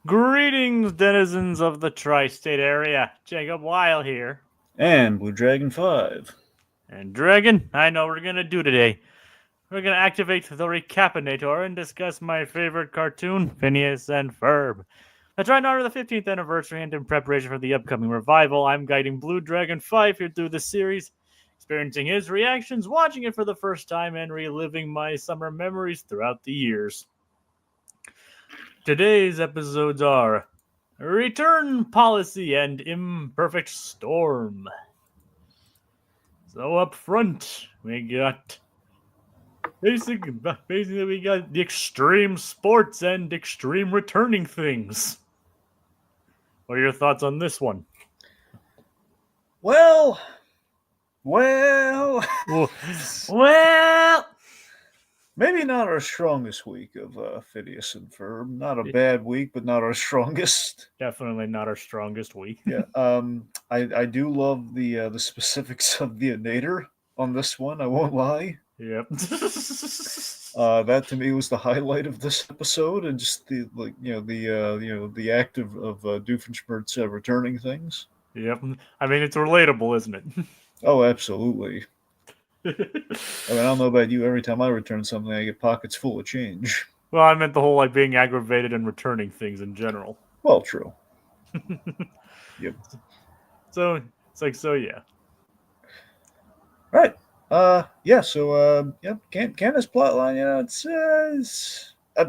Greetings, denizens of the tri-state area. Jacob Weil here. And Blue Dragon 5. And Dragon, I know what we're going to do today. We're going to activate the Recap-inator and discuss my favorite cartoon, Phineas and Ferb. That's right, in honor of the 15th anniversary and in preparation for the upcoming revival, I'm guiding Blue Dragon 5 here through the series, experiencing his reactions, watching it for the first time, and reliving my summer memories throughout the years. Today's episodes are Return Policy and Imperfect Storm. So up front, we got basically we got the extreme sports and extreme returning things. What are your thoughts on this one? Well, Well, maybe not our strongest week of Phineas and Ferb. Not a bad week, but not our strongest. definitely not our strongest week. Yeah. I do love the specifics of the inator on this one. I won't lie. Yep. That to me was the highlight of this episode, and just the the act of Doofenshmirtz returning things. Yep. I mean, it's relatable, isn't it? Oh, absolutely. I mean, I don't know about you. Every time I return something, I get pockets full of change. Well, I meant the whole like being aggravated and returning things in general. Well, true. Yep. So it's like yeah. Right. Yeah. So yeah, Candace plotline. You know, it's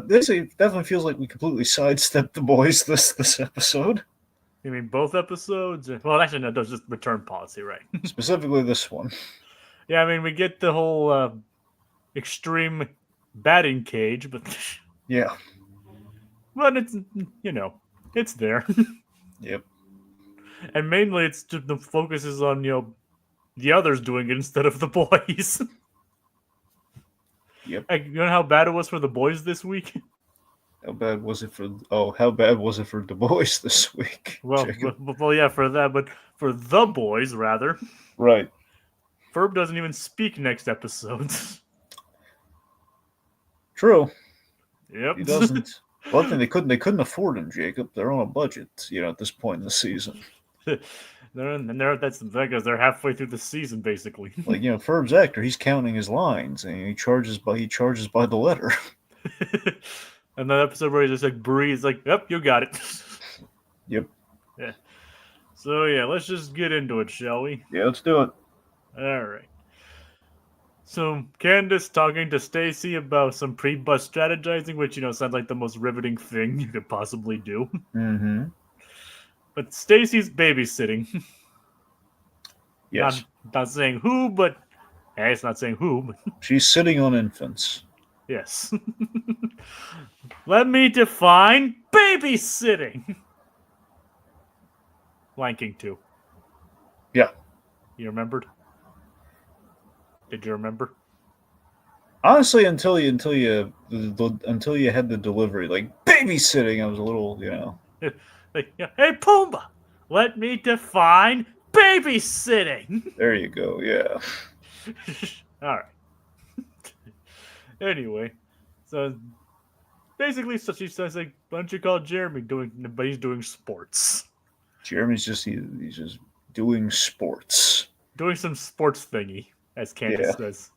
this definitely feels like we completely sidestepped the boys this episode. You mean both episodes? Well, actually, no, that's just return policy, right? Specifically this one. Yeah, I mean, we get the whole extreme batting cage, but Yeah. but it's it's there, Yep. and mainly it's just the focus is on the others doing it instead of the boys. Yep. Like, you know how bad it was for the boys this week? How bad was it for? Oh, how bad was it for the boys this week? Well, yeah, for that, but for the boys rather. Right. Ferb doesn't even speak next episode. True. Yep. He doesn't. One thing they couldn't afford him, Jacob. They're on a budget, at this point in the season. That's because they're halfway through the season, basically. Like, Ferb's actor, he's counting his lines and he charges by the letter. And that episode where he just like breathes, like, "Yep, you got it." Yep. Yeah. So yeah, let's just get into it, shall we? Yeah, let's do it. All right. So Candace talking to Stacy about some pre-bus strategizing, which sounds like the most riveting thing you could possibly do. Mm-hmm. But Stacy's babysitting. Yes. Not saying who, but hey, it's not saying who. But She's sitting on infants. yes. Let me define babysitting. Blanking too. Yeah. You remembered? Did you remember? Honestly, until you had the delivery, like babysitting, I was a little, Like, hey Pumbaa, let me define babysitting. There you go. Yeah. All right. Anyway, so basically, so she says, like, why don't you call Jeremy but he's doing sports. Jeremy's he's just doing sports. Doing some sports thingy, as Candace says.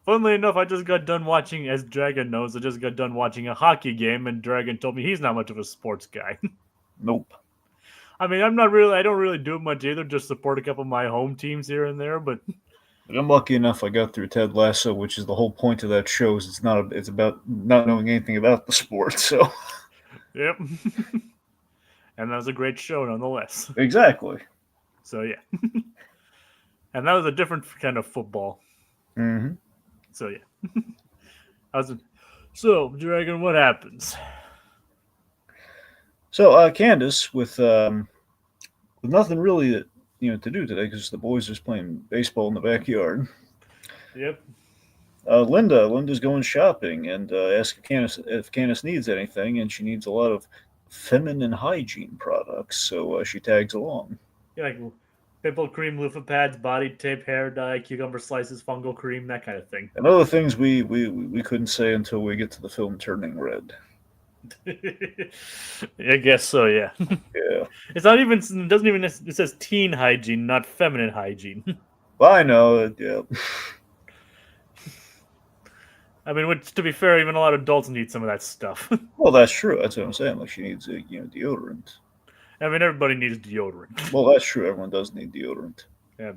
Funnily enough, I just got done watching, as Dragon knows, I just got done watching a hockey game, and Dragon told me he's not much of a sports guy. Nope. I mean, I don't really do much either, just support a couple of my home teams here and there, but I'm lucky enough I got through Ted Lasso, which is the whole point of that show. Is it's about not knowing anything about the sport. So. Yep. And that was a great show nonetheless. Exactly. So yeah. And that was a different kind of football. Mm-hmm. So yeah. So, Dragon, what happens? So Candace, with nothing really to do today because the boys are just playing baseball in the backyard. Yep. Linda's going shopping and asks if Candace needs anything, and she needs a lot of feminine hygiene products, so she tags along. Yeah, like pimple cream, loofah pads, body tape, hair dye, cucumber slices, fungal cream, that kind of thing. And other things we couldn't say until we get to the film Turning Red. I guess so. Yeah. Yeah. It's not even. It doesn't even. It says teen hygiene, not feminine hygiene. Well, I know. Yeah. I mean, which, to be fair, even a lot of adults need some of that stuff. Well, that's true. That's what I'm saying. Like she needs a deodorant. I mean, everybody needs deodorant. Well, that's true. Everyone does need deodorant. Yeah.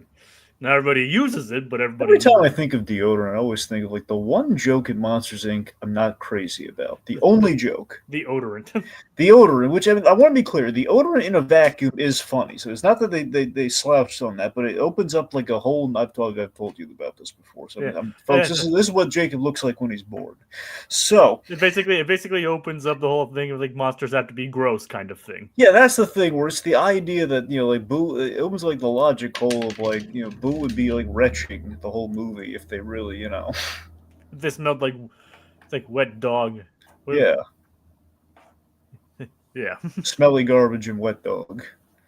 Not everybody uses it, but everybody. Every time I think of deodorant, I always think of like the one joke in Monsters Inc. I'm not crazy about. The only joke. Deodorant. Deodorant, which I want to be clear, deodorant in a vacuum is funny. So it's not that they slouched on that, but it opens up like a whole. I've told you about this before. So Yeah. folks, this is what Jacob looks like when he's bored. So It basically opens up the whole thing of like monsters have to be gross kind of thing. yeah, that's the thing where it's the idea that like Boo. It opens like the logic hole of like Boo would be like retching the whole movie if they really They smelled like it's like wet dog. Yeah. Yeah. Smelly garbage and wet dog.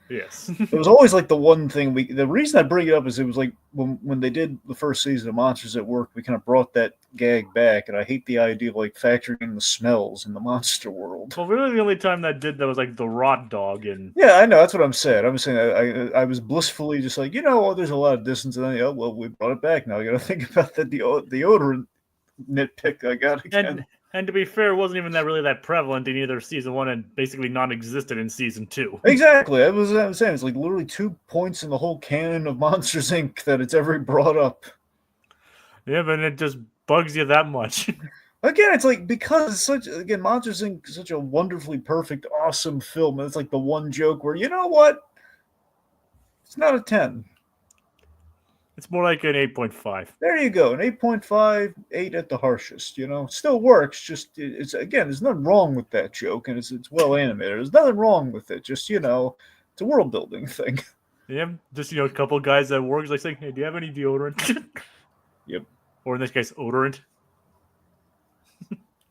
Yes. It was always like the one thing the reason I bring it up is it was like when they did the first season of Monsters at Work, we kind of brought that gag back, and I hate the idea of like factoring in the smells in the monster world. Well, really, the only time that did that was like the rot dog and. Yeah, I know, that's what I'm saying. I'm saying I was blissfully just like, there's a lot of distance, and then we brought it back. Now I got to think about that deodorant nitpick I got again. And to be fair, it wasn't even that prevalent in either season 1 and basically non-existent in season 2. Exactly. I was saying. It's like literally 2 points in the whole canon of Monsters, Inc. that it's ever brought up. Yeah, but it just bugs you that much. Again, it's like because Monsters, Inc. is such a wonderfully perfect, awesome film. And it's like the one joke where, you know what? It's not a 10. It's more like an 8.5. There you go. An 8.5, 8 at the harshest. Still works. Just it's again, there's nothing wrong with that joke, and it's well animated. There's nothing wrong with it. Just it's a world building thing. Yeah, just a couple guys at work like saying, "Hey, do you have any deodorant?" Yep. Or in this case, odorant.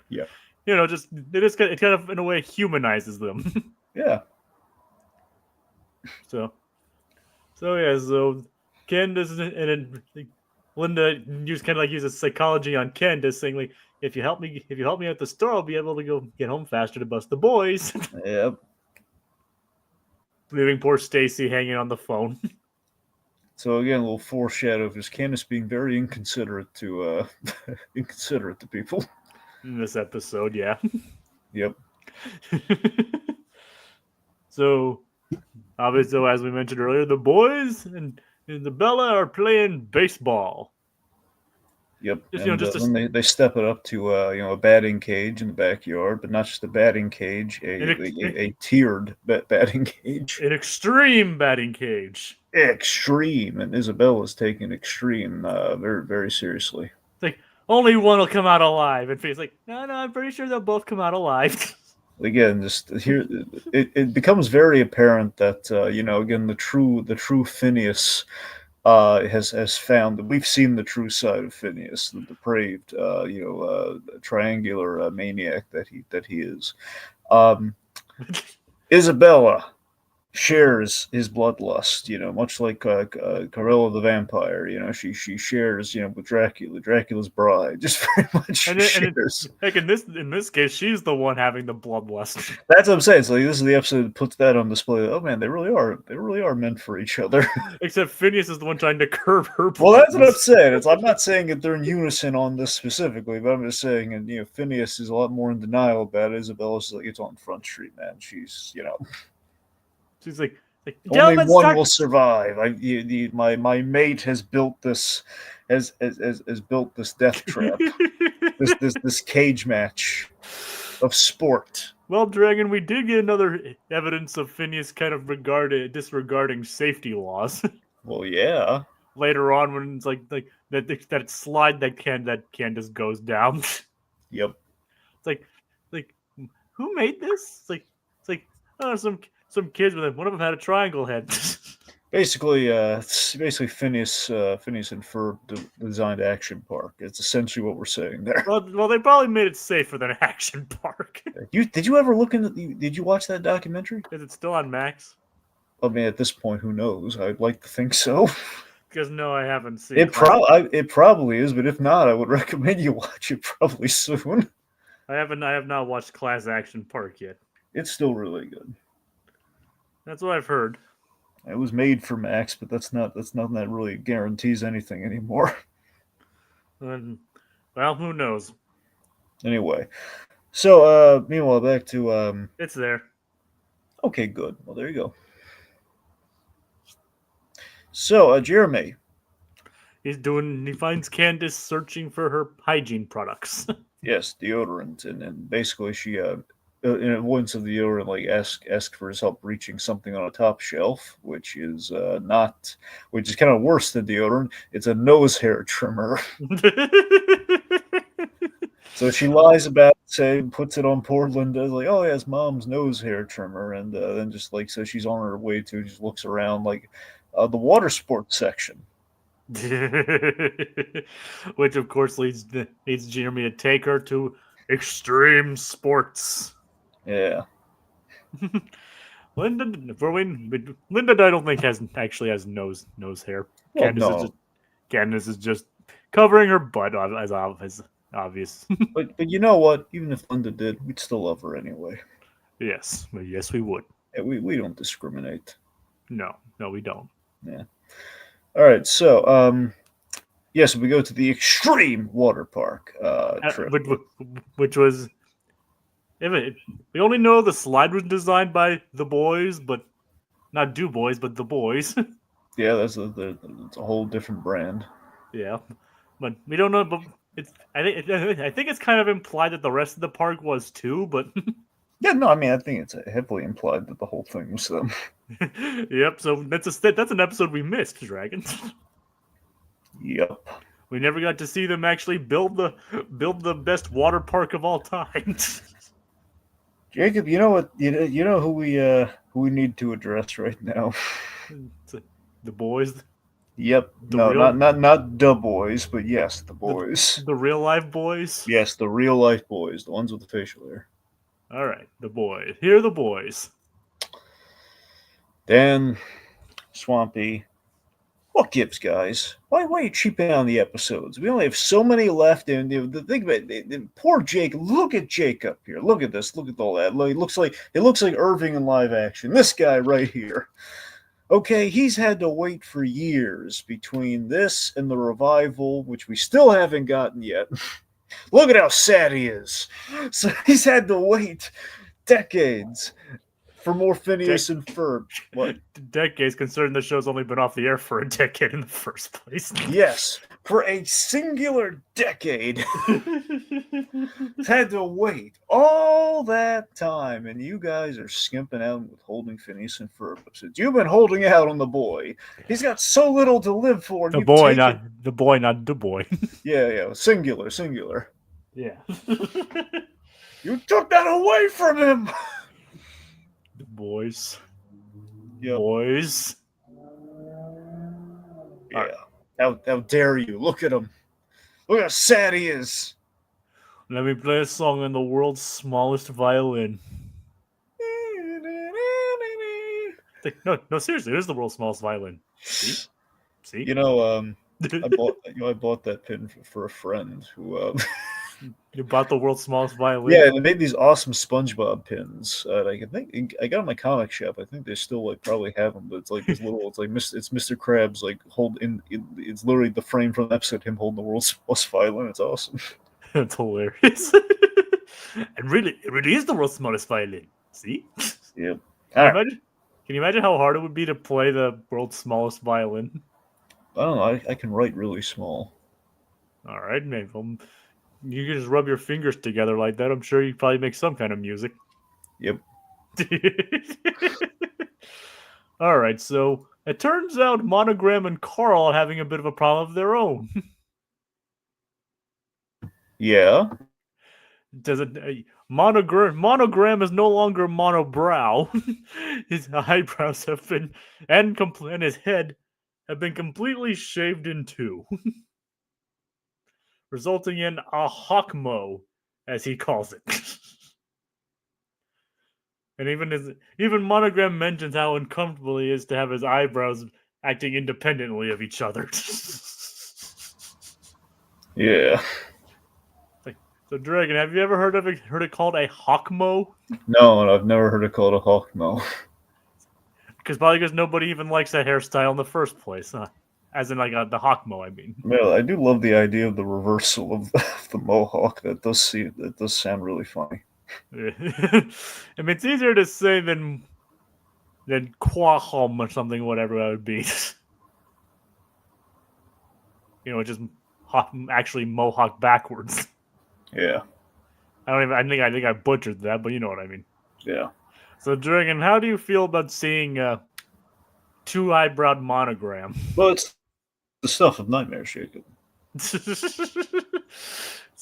Yep. It kind of in a way humanizes them. Yeah. So Candace and Linda uses psychology on Candace, saying like, if you help me at the store, I'll be able to go get home faster to bust the boys. Yep. Leaving poor Stacy hanging on the phone. So again, a little foreshadow of just Candace being very inconsiderate to people in this episode. Yeah. Yep. So obviously, as we mentioned earlier, the boys and the Bella are playing baseball. Yep. When they step it up to a batting cage in the backyard, but not just a batting cage, a tiered batting cage. An extreme batting cage. Extreme, and Isabella's taking extreme very, very seriously. It's like only one will come out alive, and Faye's like, no, I'm pretty sure they'll both come out alive. Again, just here, it becomes very apparent that again the true Phineas has found that we've seen the true side of Phineas, the depraved, triangular maniac that he is. Isabella shares his bloodlust, much like Carella the vampire. She shares, with Dracula, Dracula's bride, just very much shares. In this case, she's the one having the bloodlust. That's what I'm saying. So this is the episode that puts that on display. Oh man, they really are meant for each other. Except Phineas is the one trying to curb her bloodlust. Well, that's what I'm saying. I'm not saying that they're in unison on this specifically, but I'm just saying, and Phineas is a lot more in denial about it. Isabella's like, it's on Front Street, man. She's She's like only one will survive. My mate has built this built this death trap, this cage match of sport. Well, Dragon, we did get another evidence of Phineas kind of disregarding safety laws. Well, yeah. Later on, when it's like that slide that Candace goes down. Yep. It's like who made this? It's like oh, some kids with it. One of them had a triangle head. Basically, Phineas and Ferb designed Action Park. It's essentially what we're saying there. Well, they probably made it safer than Action Park. Did you ever look into? Did you watch that documentary? Is it still on Max? I mean, at this point, who knows? I'd like to think so. Because no, I haven't seen it. It probably is, but if not, I would recommend you watch it probably soon. I have not watched Class Action Park yet. It's still really good. That's what I've heard. It was made for Max, but that's nothing that really guarantees anything anymore. Well, who knows? Anyway, so meanwhile, back to It's there. Okay, good. Well, there you go. So, Jeremy. He finds Candace searching for her hygiene products. Yes, deodorant, and basically she, in avoidance of the deodorant, like asked for his help reaching something on a top shelf, which is which is kind of worse than deodorant. It's a nose hair trimmer. So she lies about it, saying, puts it on poor Linda, like, oh, yeah, it's mom's nose hair trimmer. And then just like, so she's on her way to, just looks around like the water sports section. Which, of course, leads Jeremy to take her to extreme sports. Yeah. Linda, I don't think actually has nose hair. Well, no. Candace is just covering her butt as obvious. But you know what? Even if Linda did, we'd still love her anyway. Yes, we would. Yeah, we don't discriminate. No, we don't. Yeah. All right. So, yes, we go to the extreme water park trip, which was. We only know the slide was designed by the boys, but not Du Bois, but the boys. Yeah, that's a whole different brand. Yeah, but we don't know. But I think it's kind of implied that the rest of the park was too. But yeah, no, I mean I think it's heavily implied that the whole thing was them. Yep. So that's an episode we missed, Dragons. Yep. We never got to see them actually build the best water park of all time. Jacob, you know what? You know who we need to address right now. The boys. Yep. Not the boys, but yes, the boys. The real life boys. Yes, the real life boys, the ones with the facial hair. All right, the boys. Here are the boys. Dan, Swampy. What gives, guys? Why are you cheaping on the episodes? We only have so many left, and the thing about it, poor Jake. Look at Jake up here. Look at this. Look at all that. It looks like Irving in live action. This guy right here. Okay, he's had to wait for years between this and the revival, which we still haven't gotten yet. Look at how sad he is. So he's had to wait decades for more Phineas and Ferb. What? Decades, considering the show's only been off the air for a decade in the first place. Yes, for a singular decade. Had to wait all that time, and you guys are skimping out and withholding Phineas and Ferb episodes. You've been holding out on the boy. He's got so little to live for. The boy, not Du Bois. Yeah, singular. Yeah. You took that away from him. The boys. Yep. Boys. Yeah. How dare you? Look at him. Look how sad he is. Let me play a song on the world's smallest violin. No, seriously, it is the world's smallest violin. See? You know, I bought that pin for a friend who. You bought the world's smallest violin. Yeah, and they made these awesome SpongeBob pins. I think I got them in my comic shop. I think they still probably have them, but it's like this little. It's like it's Mr. Krabs it's literally the frame from the episode him holding the world's smallest violin. It's awesome. That's hilarious. And really, it really is the world's smallest violin. See? Yep. Can you imagine how hard it would be to play the world's smallest violin? I don't know. I can write really small. All right, maybe. You can just rub your fingers together like that. I'm sure you probably make some kind of music. Yep. All right, so it turns out Monogram and Carl are having a bit of a problem of their own. Yeah. Does it? Monogram is no longer monobrow. His eyebrows have been and his head have been completely shaved in two. Resulting in a hawkmo, as he calls it. And even Monogram mentions how uncomfortable he is to have his eyebrows acting independently of each other. Yeah. So, Dragon, have you ever heard it called a hawkmo? No, I've never heard it called a hawkmo. Probably because nobody even likes that hairstyle in the first place, huh? As in, like, the hawkmo, I mean. Well, I do love the idea of the reversal of the mohawk. That does sound really funny. I mean, it's easier to say than quahom or something, whatever that would be. Just actually mohawk backwards. Yeah. I think I butchered that, but you know what I mean. Yeah. So, Dragon, how do you feel about seeing two eyebrowed monogram? Well, it's the stuff of nightmares, Jacob. It's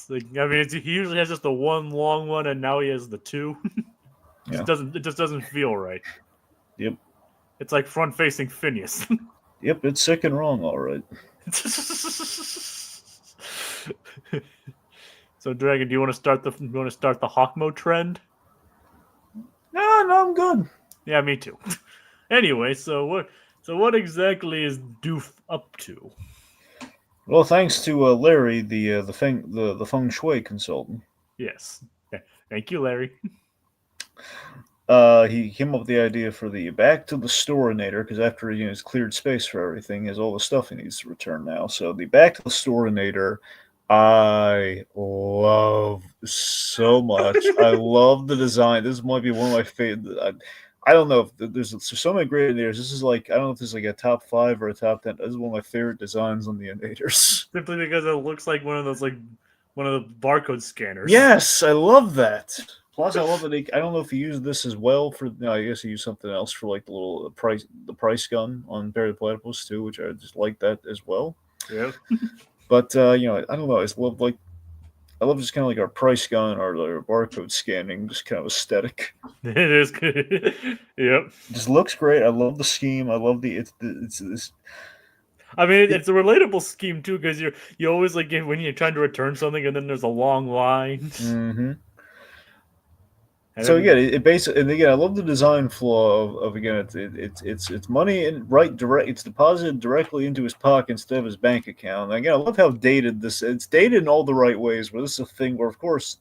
like, I mean, he usually has just the one long one, and now he has the two. Yeah. It just doesn't feel right. Yep. It's like front-facing Phineas. Yep, it's sick and wrong, all right. So, Dragon, do you want to start the hawkmo trend? No, I'm good. Yeah, me too. Anyway, so what exactly is Doof up to? Well, thanks to Larry, the feng shui consultant. Yes. Thank you, Larry. He came up with the idea for the back to the store-inator, because after he's cleared space for everything, he has all the stuff he needs to return now. So the back to the store-inator, I love so much. I love the design. This might be one of my favorite. I don't know if there's so many great inators. This is like, I don't know if this is like a top 5 or a top 10. This is one of my favorite designs on the inators. Simply because it looks like one of the barcode scanners. Yes, I love that. Plus, I love that I don't know if he used this as well for. No, I guess he used something else for like the price gun on Barry the Platypus too, which I just like that as well. Yeah. But I don't know. I love just kind of like our price gun or our barcode scanning, just kind of aesthetic. It is good. Yep. It just looks great. I love the scheme. I love it's I mean, it's a relatable scheme too, because you always like when you're trying to return something and then there's a long line. Mm-hmm. So again, it basically, and again, I love the design flaw of again, it's money and direct. It's deposited directly into his pocket instead of his bank account. And again, I love how dated this. It's dated in all the right ways. Where this is a thing where, of course,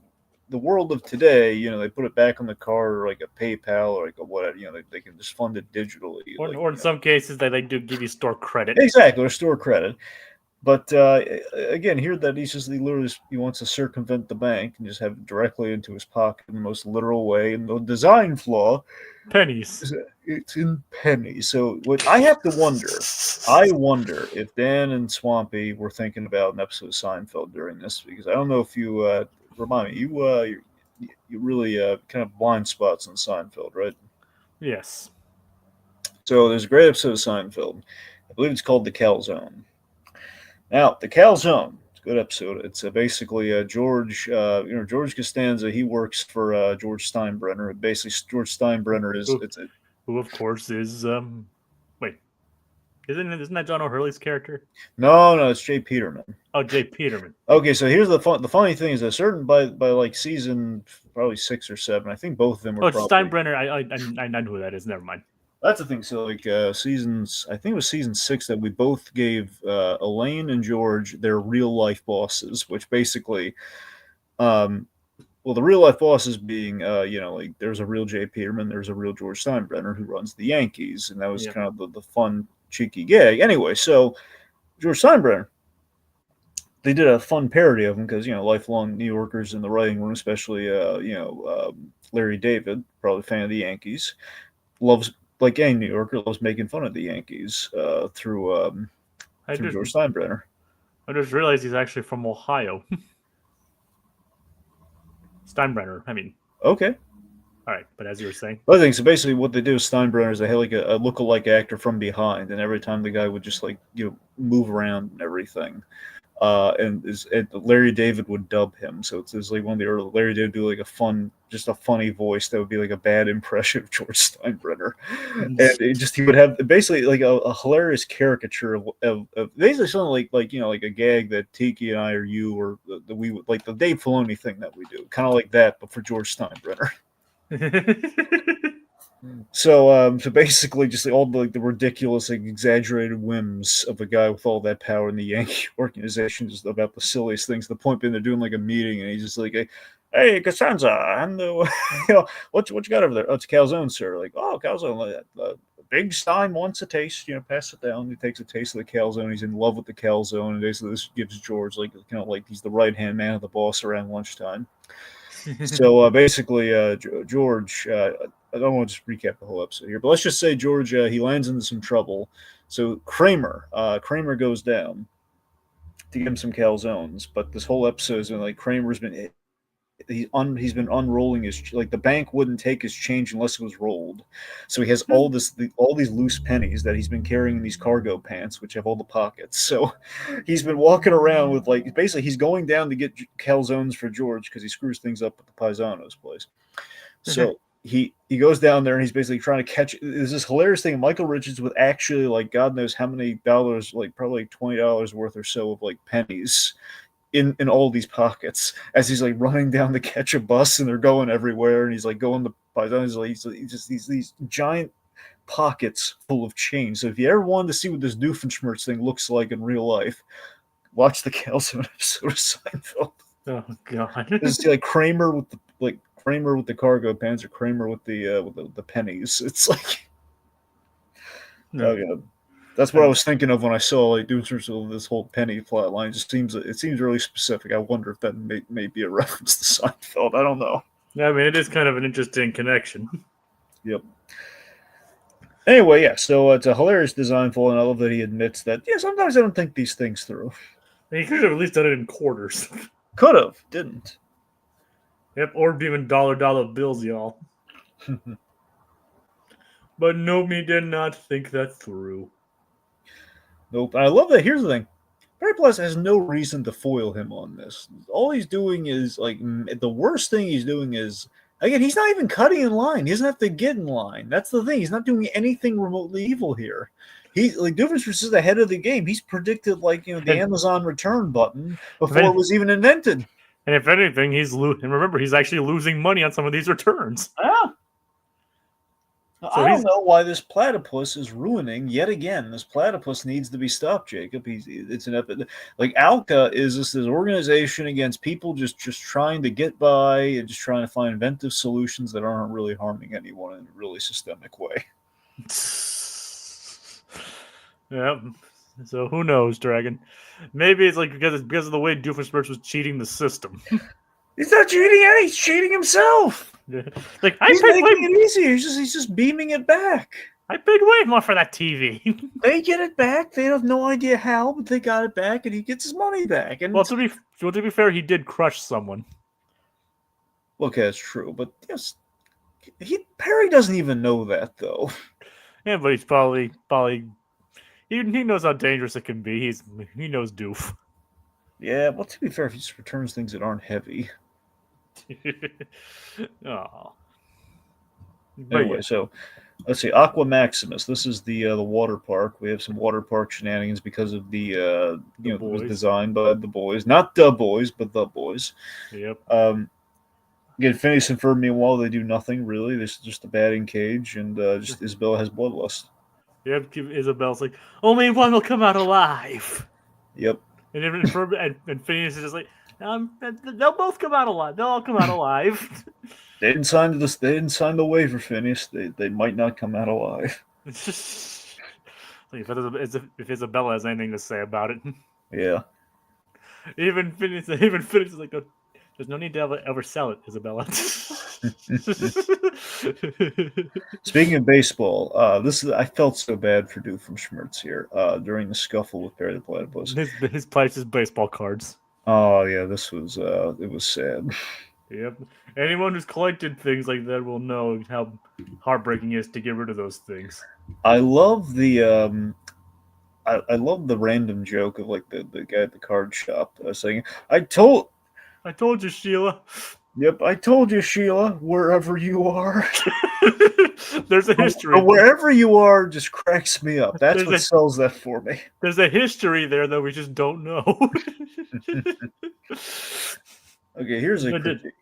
the world of today, they put it back on the card or like a PayPal or like a whatever. They can just fund it digitally. Or in some cases, they do give you store credit. Exactly, or store credit. But again, here that he literally wants to circumvent the bank and just have it directly into his pocket in the most literal way. And the design flaw, pennies. It's in pennies. So what I have to wonder, if Dan and Swampy were thinking about an episode of Seinfeld during this, because I don't know if you remind me, you really kind of blind spots on Seinfeld, right? Yes. So there's a great episode of Seinfeld. I believe it's called The Calzone. Now, The Calzone, it's a good episode. It's basically George Costanza. He works for George Steinbrenner. Basically, George Steinbrenner is who of course is wait, isn't that John O'Hurley's character? No, it's Jay Peterman. Oh, Jay Peterman. Okay, so here's the funny thing is that by like season probably 6 or 7, I think both of them were. Oh, Steinbrenner. I know who that is. Never mind. That's the thing. So, like I think it was season 6 that we both gave Elaine and George their real life bosses, which basically, the real life bosses being, like there's a real Jay Peterman, there's a real George Steinbrenner who runs the Yankees, and that was kind of the fun, cheeky gag. Anyway, so George Steinbrenner, they did a fun parody of him because lifelong New Yorkers in the writing room, especially Larry David, probably a fan of the Yankees, loves. Like any New Yorker, loves making fun of the Yankees through George Steinbrenner. I just realized he's actually from Ohio. Steinbrenner, I mean. Okay. All right, but as you were saying. I think so. Basically, what they do is Steinbrenner is they had like a lookalike actor from behind, and every time the guy would just move around and everything. And Larry David would dub him, so it's like one of the early Larry David do like a funny voice that would be like a bad impression of George Steinbrenner, and he would have basically like a hilarious caricature of basically something like a gag that Tiki and I or you or we would like the Dave Filoni thing that we do, kind of like that, but for George Steinbrenner. So basically, just all the ridiculous, exaggerated whims of a guy with all that power in the Yankee organization, just about the silliest things. The point being, they're doing like a meeting, and he's just like, "Hey, Costanza, and what you got over there? Oh, it's calzone, sir." Like, "Oh, calzone, big Stein wants a taste. Pass it down." He takes a taste of the calzone. He's in love with the calzone, and basically this gives George like he's the right hand man of the boss around lunchtime. So basically, George, I don't want to just recap the whole episode here, but let's just say George, he lands into some trouble. So Kramer goes down to give him some calzones, but this whole episode has been like Kramer's been he's been unrolling his, like, the bank wouldn't take his change unless it was rolled. So he has all these loose pennies that he's been carrying in these cargo pants, which have all the pockets. So he's been walking around with, like, basically he's going down to get calzones for George because he screws things up at the Paisano's place. So he goes down there and he's basically trying to catch. There's this hilarious thing. Michael Richards with actually, like, God knows how many dollars, like probably $20 worth or so of, like, pennies in all these pockets as he's like running down to catch a bus, and they're going everywhere, and he's like going to Paisano's. Like, he's just these giant pockets full of change. So if you ever wanted to see what this Doofenshmirtz thing looks like in real life, watch the Calzone episode of Seinfeld. Oh God! Just like Kramer with the cargo pants, or Kramer with the pennies. It's like, No. oh yeah. That's what I was thinking of when I saw, like, Doofenshmirtz, this whole penny plot line. It seems really specific. I wonder if that may be a reference to Seinfeld. I don't know. I mean, it is kind of an interesting connection. Yep. Anyway, yeah. So it's a hilarious design flaw, and I love that he admits that. Yeah, sometimes I don't think these things through. He could have at least done it in quarters. Could have, didn't. Yep, or even dollar bills, y'all. But nope, he did not think that through. Nope. And I love that. Here's the thing. Barry Plus has no reason to foil him on this. All he's doing is, like, the worst thing he's doing is, again, he's not even cutting in line. He doesn't have to get in line. That's the thing. He's not doing anything remotely evil here. He's like, Doofenshmirtz is ahead of the game. He's predicted, like, the Amazon return button before it was even invented. And if anything, and remember, he's actually losing money on some of these returns. Yeah. So I don't know why this platypus is ruining yet again. This platypus needs to be stopped, Jacob. It's an epic. Like, Alka is this organization against people just trying to get by and just trying to find inventive solutions that aren't really harming anyone in a really systemic way. Yep. So who knows, Dragon? Maybe it's like because of the way Doofenshmirtz was cheating the system. He's not cheating any. He's cheating himself. Yeah. Like, he's making it easier. He's just beaming it back. I paid way more for that TV. They get it back. They have no idea how, but they got it back, and he gets his money back. And well, to be fair, he did crush someone. Okay, that's true, but yes, Perry doesn't even know that, though. Yeah, but he's probably he knows how dangerous it can be. He knows Doof. Yeah, well, to be fair, if he just returns things that aren't heavy. Oh. Anyway, so let's see. Aqua Maximus. This is the water park. We have some water park shenanigans because of it was designed by the boys, not the boys, but the boys. Yep. Again, Phineas and Ferb, meanwhile, they do nothing really. This is just a batting cage, and just Isabella has bloodlust. Yep. Isabel's like, only one will come out alive. Yep. And Ferb and Phineas is just like, they'll both come out alive. They'll all come out alive. They didn't sign this. They didn't sign the waiver, Phineas. They might not come out alive. It's just like if Isabella has anything to say about it. Yeah. Even Phineas is like, there's no need to ever sell it, Isabella. Speaking of baseball, I felt so bad for Doofenshmirtz here during the scuffle with Perry the Platypus. His priceless baseball cards. Oh yeah, this was it was sad. Yep. Anyone who's collected things like that will know how heartbreaking it is to get rid of those things. I love the I love the random joke of, like, the guy at the card shop saying, I told you, Sheila. Yep, I told you, Sheila, wherever you are. There's a history. But wherever you are just cracks me up. That's what sells that for me. There's a history there that we just don't know. Okay, here's a critique.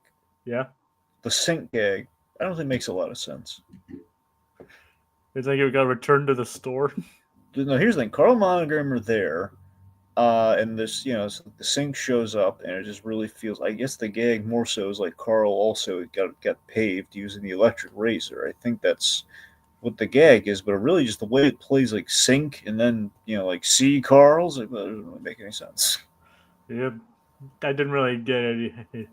Yeah. The sink gag, I don't think makes a lot of sense. It's like you got returned to the store. No, here's the thing. Carl and Monogram are there. And this, so the sink shows up, and it just really feels. I guess the gag more so is like Carl also got paved using the electric razor. I think that's what the gag is, but really just the way it plays like sink and then like see Carl's. It doesn't really make any sense. Yep, I didn't really get it.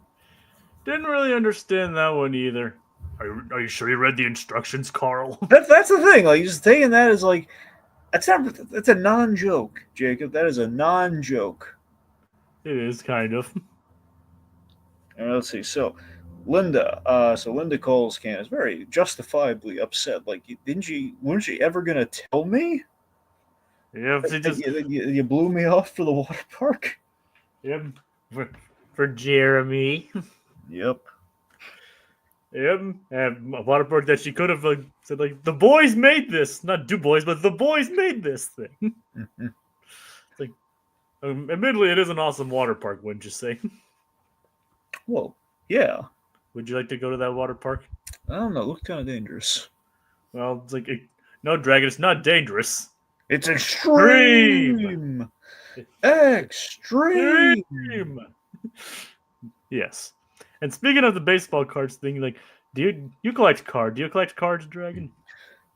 Didn't really understand that one either. Are you sure you read the instructions, Carl? That's the thing. Like just taking that as like that's a non-joke, Jacob. That is a non-joke. It is kind of. And let's see. So Linda, Linda calls Candace very justifiably upset. Like, weren't you ever gonna tell me? Yeah, You blew me off for the water park. Yep, for Jeremy. Yep. Yep, and a water park that she could have said like the boys made this, not Du Bois, but the boys made this thing. Mm-hmm. It's like, admittedly, it is an awesome water park, wouldn't you say? Well, yeah. Would you like to go to that water park? I don't know. It looks kind of dangerous. Well, it's like no, Dragon. It's not dangerous. It's extreme. Extreme. Yes. And speaking of the baseball cards thing, like, do you collect cards? Do you collect cards, Dragon?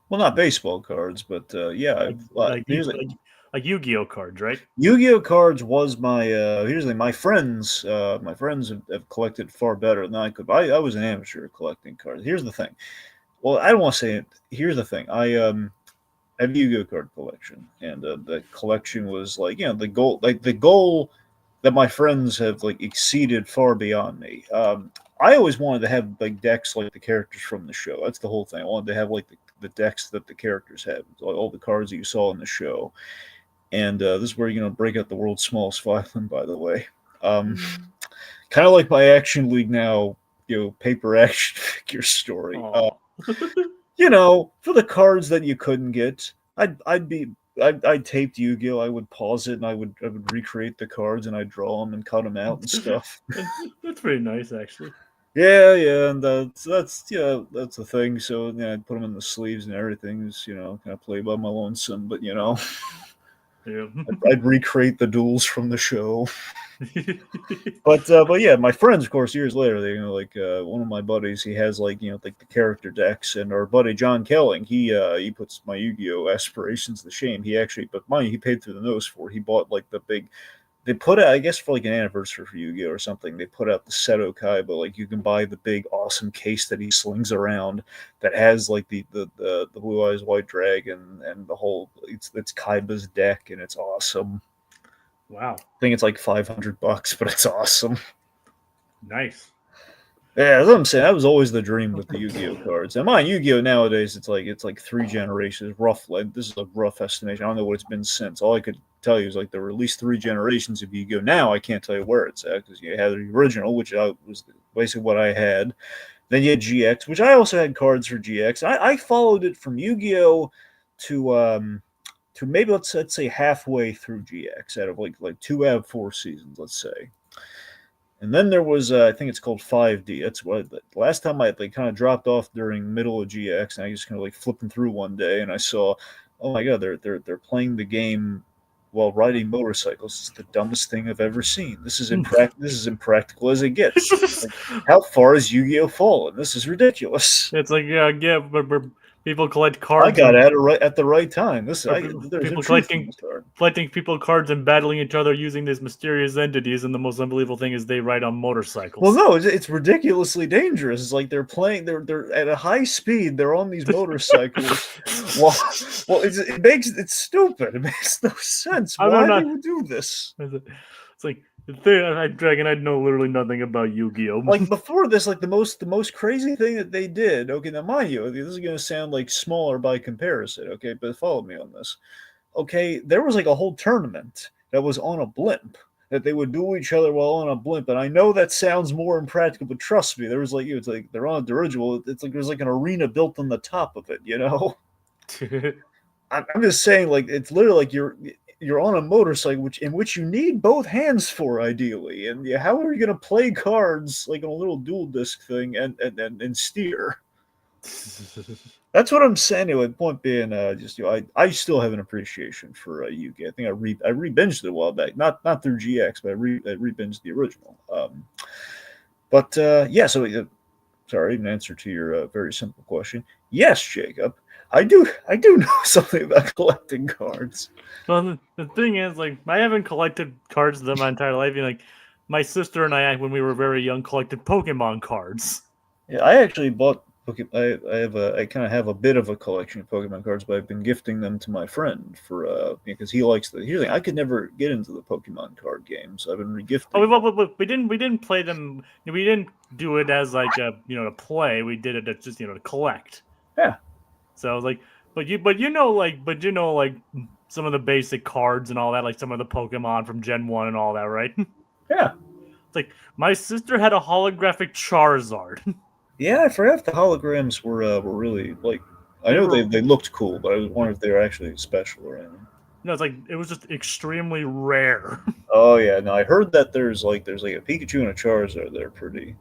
Well, not baseball cards, but yeah, like Yu-Gi-Oh cards, right? Yu-Gi-Oh cards was my usually my friends. My friends have collected far better than I could. I was an amateur collecting cards. Here's the thing. Well, I don't want to say it. Here's the thing. I have a Yu-Gi-Oh card collection, and the collection was like the goal that my friends have like exceeded far beyond me. I always wanted to have like decks like the characters from the show. That's the whole thing. I wanted to have like the decks that the characters have, all the cards that you saw in the show. And this is where you're going to break out the world's smallest violin, by the way. Kind of like my Action League Now, paper action figure story. For the cards that you couldn't get, I'd taped Yu-Gi-Oh. I would pause it and I would recreate the cards and I'd draw them and cut them out and stuff. That's pretty nice, actually. Yeah, and that's the thing. So I'd put them in the sleeves and everything. Just kind of play by my lonesome, but Yeah. I'd recreate the duels from the show. but yeah, my friends, of course, years later, they one of my buddies, he has like the character decks, and our buddy John Kelling, he puts my Yu-Gi-Oh aspirations to shame. He actually, but mind you, he paid through the nose for it. He bought like the big. They put out, I guess, for like an anniversary for Yu-Gi-Oh or something. They put out the Seto Kai, but like you can buy the big awesome case that he slings around that has like the Blue Eyes White Dragon and the whole. It's Kaiba's deck, and it's awesome. Wow. I think it's like $500, but it's awesome. Nice. Yeah, that's what I'm saying. That was always the dream with the Yu-Gi-Oh cards. And mine, Yu-Gi-Oh nowadays, it's like 3 generations, roughly. This is a rough estimation. I don't know what it's been since. All I could tell you is like there were at least 3 generations of Yu-Gi-Oh. Now I can't tell you where it's at because you had the original, which was basically what I had. Then you had GX, which I also had cards for GX. I followed it from Yu-Gi-Oh to maybe let's say halfway through GX out of like 2 out of 4 seasons, let's say. And then there was, I think it's called 5D. That's what the last time I kind of dropped off during middle of GX, and I just kind of like flipping through one day, and I saw, oh my god, they're playing the game while riding motorcycles. It's the dumbest thing I've ever seen. This is impractical as it gets. Like, how far has Yu-Gi-Oh fallen? This is ridiculous. It's like but people collect cards. I got at it at the right time. People collecting people cards and battling each other using these mysterious entities, and the most unbelievable thing is they ride on motorcycles. Well, no, it's ridiculously dangerous. It's like they're at a high speed. They're on these motorcycles. It's stupid. It makes no sense. Why do you do this? It's like Dragon, I know literally nothing about Yu-Gi-Oh. Like before this, like the most crazy thing that they did. Okay, now mind you, this is going to sound like smaller by comparison. Okay, but follow me on this. Okay, there was like a whole tournament that was on a blimp that they would duel each other while on a blimp. And I know that sounds more impractical, but trust me, there was like it's like they're on a dirigible. It's like there's like an arena built on the top of it. I'm just saying, like it's literally like you're on a motorcycle, in which you need both hands for, ideally. And how are you going to play cards like on a little dual disc thing and steer? That's what I'm saying. Anyway, point being, I still have an appreciation for Yu-Gi. I think I re-binged it a while back, not through GX, but I re-binged the original. Yeah, so sorry, in answer to your very simple question, yes, Jacob, I do know something about collecting cards. Well, the thing is, like, I haven't collected cards my entire life. Like, my sister and I, when we were very young, collected Pokemon cards. Yeah, I actually bought. I kind of have a bit of a collection of Pokemon cards, but I've been gifting them to my friend because he likes the. Here's the thing, I could never get into the Pokemon card game, so I've been regifting. Oh, we didn't play them. We didn't do it as like a to play. We did it as just to collect. Yeah. So like, but some of the basic cards and all that, like some of the Pokemon from Gen 1 and all that, right? Yeah. It's like my sister had a holographic Charizard. Yeah, I forgot if the holograms were really like. I know they looked cool, but I was wondering if they were actually special or anything. No, it's like it was just extremely rare. Oh yeah, no, I heard that there's like a Pikachu and a Charizard. They're pretty,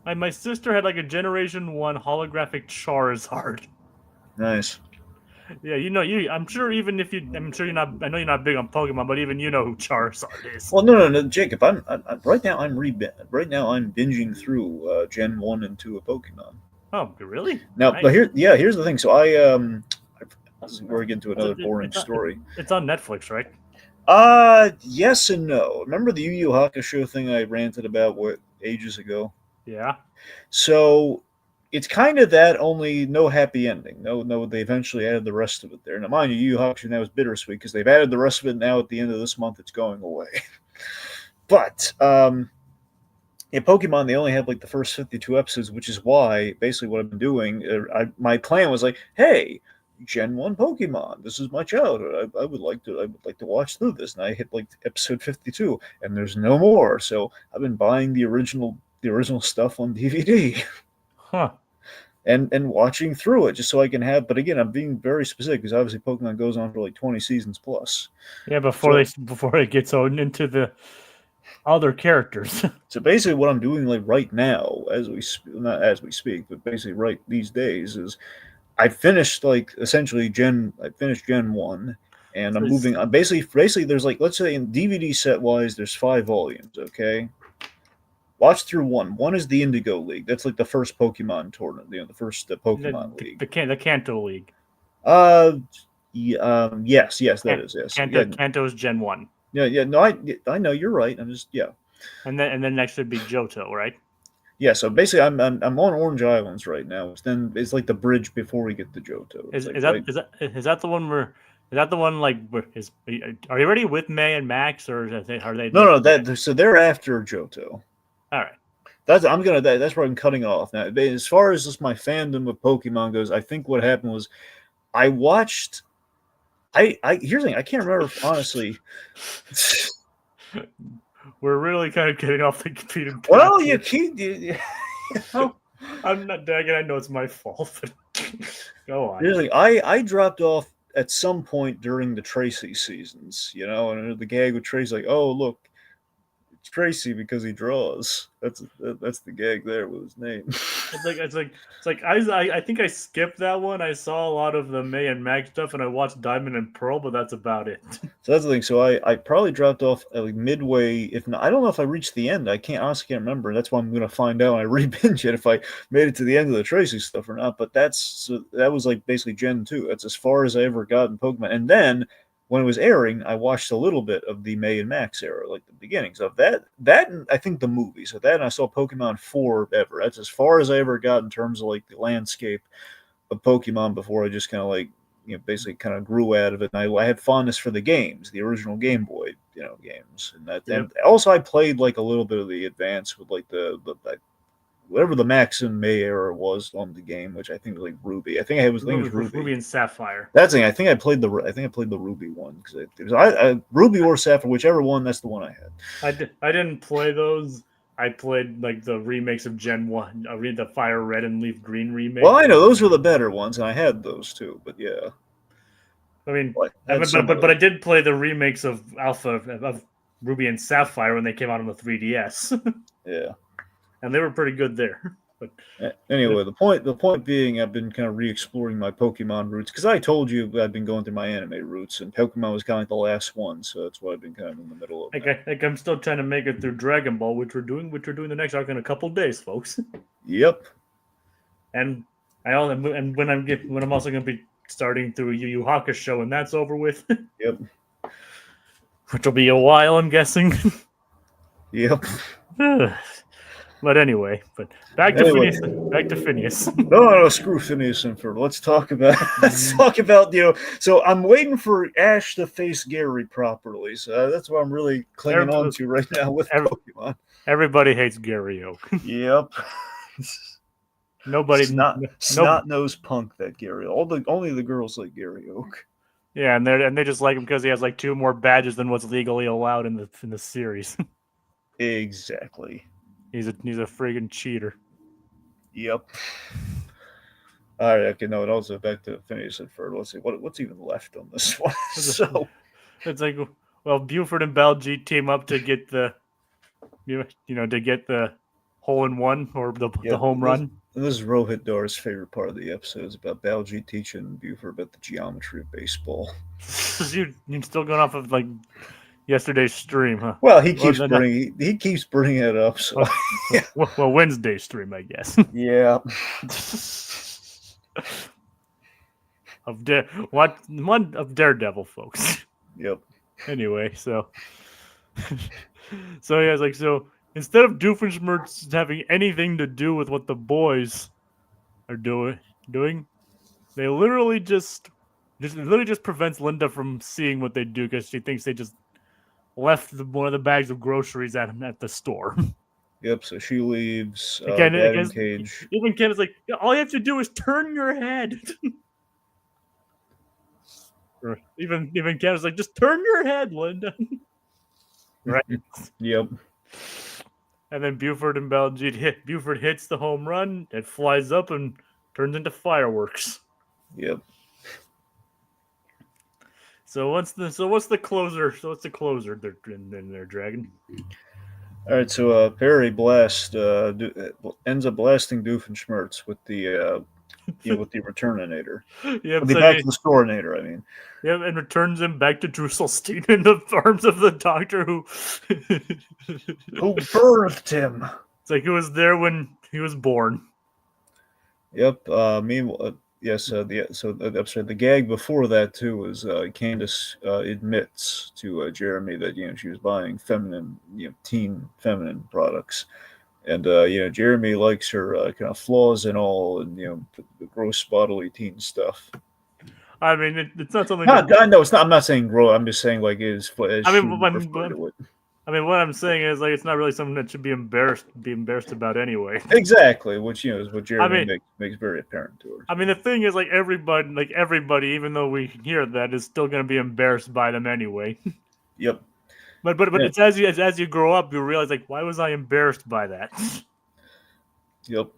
My sister had like a Generation 1 holographic Charizard. Nice. Yeah, I'm sure you're not. I know you're not big on Pokemon, but even you know who Charizard is. Well, no, Jacob. I'm right now. I'm binging through Gen 1 and 2 of Pokemon. Oh, really? Now, Nice. but here's the thing. So we're getting to another boring story. It's on Netflix, right? Yes and no. Remember the Yu Yu Hakusho thing I ranted about ages ago? Yeah. So it's kind of that, only no happy ending. No, they eventually added the rest of it there. Now, mind you, Yu Yu Hakusho now is bittersweet because they've added the rest of it now. At the end of this month, it's going away. But in Pokemon, they only have like the first 52 episodes, which is why basically what I've been doing. My plan was like, hey, Gen 1 Pokemon, this is my childhood. I would like to watch through this, and I hit like episode 52, and there's no more. So I've been buying the original stuff on DVD. Huh. And watching through it just so I can have. But again, I'm being very specific because obviously Pokemon goes on for like 20 seasons plus. Yeah, before it gets into the other characters. So basically, what I'm doing like right now, not as we speak, but basically right these days is I finished Gen 1, and I'm moving. I'm basically there's like, let's say in DVD set wise, there's 5 volumes. Okay. Watch through one. One is the Indigo League. That's like the first Pokemon tournament. The first Pokemon League. The Kanto League. Yes, that is yes. Kanto's Gen 1. Yeah. No, I know you're right. I'm just And then next would be Johto, right? Yeah. So basically, I'm on Orange Islands right now. Then it's like the bridge before we get to Johto. Is that the one where? Is that the one like? Are you already with May and Max, or are they? No. So they're after Johto. All right. That's where I'm cutting off now. As far as just my fandom of Pokemon goes, I think what happened was I watched. Here's the thing. I can't remember honestly. We're really kind of getting off the computer. Well, you keep. I'm not dagging. I know it's my fault. Go on. Here's the thing. I dropped off at some point during the Tracy seasons, and the gag with Tracy, like, oh look, it's Tracy because he draws. That's the gag there with his name. It's like I think I skipped that one. I saw a lot of the May and Mag stuff, and I watched Diamond and Pearl, but that's about it. So that's the thing. So I probably dropped off like midway. If not, I don't know if I reached the end. I honestly can't remember. That's why I'm going to find out when I re-binge it if I made it to the end of the Tracy stuff or not. But that was like basically Gen 2. That's as far as I ever got in Pokemon. And then when it was airing, I watched a little bit of the May and Max era, like the beginnings of that. And I think the movie. So that, and I saw Pokemon 4 ever. That's as far as I ever got in terms of like the landscape of Pokemon before I just kind of like, basically kind of grew out of it. And I had fondness for the games, the original Game Boy, games. And that, and also I played like a little bit of the Advance with like the whatever the Max and May era was on the game, which I think was like Ruby. I think it was Ruby. Ruby and Sapphire. That's the thing. I think I played the Ruby one because it was Ruby or Sapphire, whichever one. That's the one I had. I didn't play those. I played like the remakes of Gen 1. I read the Fire Red and Leaf Green remake. Well, I know those were the better ones, and I had those too. But yeah, I mean, but I did play the remakes of of Ruby and Sapphire when they came out on the 3DS. Yeah. And they were pretty good there. But Anyway, the point being, I've been kind of re-exploring my Pokemon roots because I told you I've been going through my anime roots, and Pokemon was kind of like the last one, so that's what I've been kind of in the middle of. like I'm still trying to make it through Dragon Ball, which we're doing the next arc in a couple days, folks. Yep. And when I'm also going to be starting through Yu Yu Hakusho, and that's over with. Yep. Which will be a while, I'm guessing. Yep. But anyway, back to Phineas. No, screw Phineas and Ferb. Let's talk about So I'm waiting for Ash to face Gary properly. So that's what I'm really clinging on to right now with Pokemon. Everybody hates Gary Oak. Yep. Nobody snot-nosed punk that Gary. Only the girls like Gary Oak. Yeah, and they just like him because he has like 2 more badges than what's legally allowed in the series. Exactly. He's a friggin' cheater. Yep. All right. Okay. No. And also back to Phineas and Ferb. Let's see what's even left on this one. So it's like, well, Buford and Baljeet team up to get the, to get the hole-in-one or the home run. This is Rohit Dar's favorite part of the episode. Is about Baljeet teaching Buford about the geometry of baseball. You're still going off of like yesterday's stream, huh? Well, he keeps bringing it up. So well, Wednesday's stream, I guess. Yeah. of Daredevil, folks. Yep. Anyway, so yeah, it's like, so instead of Doofenshmirtz having anything to do with what the boys are doing, they literally just prevents Linda from seeing what they do because she thinks they just left one of the bags of groceries at the store. Yep. So she leaves. Cage. Even Ken is like, all you have to do is turn your head. even Ken is like, just turn your head, Linda. Right. Yep. And then Buford and Baljeet Buford hits the home run. It flies up and turns into fireworks. Yep. So what's the closer? So what's the closer in their dragon? All right. So Perry ends up blasting Doofenshmirtz with the with the Return-inator. Yeah, the back to the store-inator, I mean. Yeah, and returns him back to Drusselstein in the arms of the doctor who birthed him. It's like he was there when he was born. Yep. Meanwhile, yes. The gag before that too was Candace admits to Jeremy that she was buying teen feminine products. And Jeremy likes her kind of flaws and all, and the gross bodily teen stuff. I mean, it's not something. No, it's not. I'm not saying gross. I'm just saying like it is. I mean, what I'm saying is like it's not really something that should be embarrassed about anyway. Exactly, which is what Jeremy makes very apparent to her. I mean, the thing is like everybody, even though we hear that, is still going to be embarrassed by them anyway. Yep. But it's as you grow up, you realize like, why was I embarrassed by that? Yep.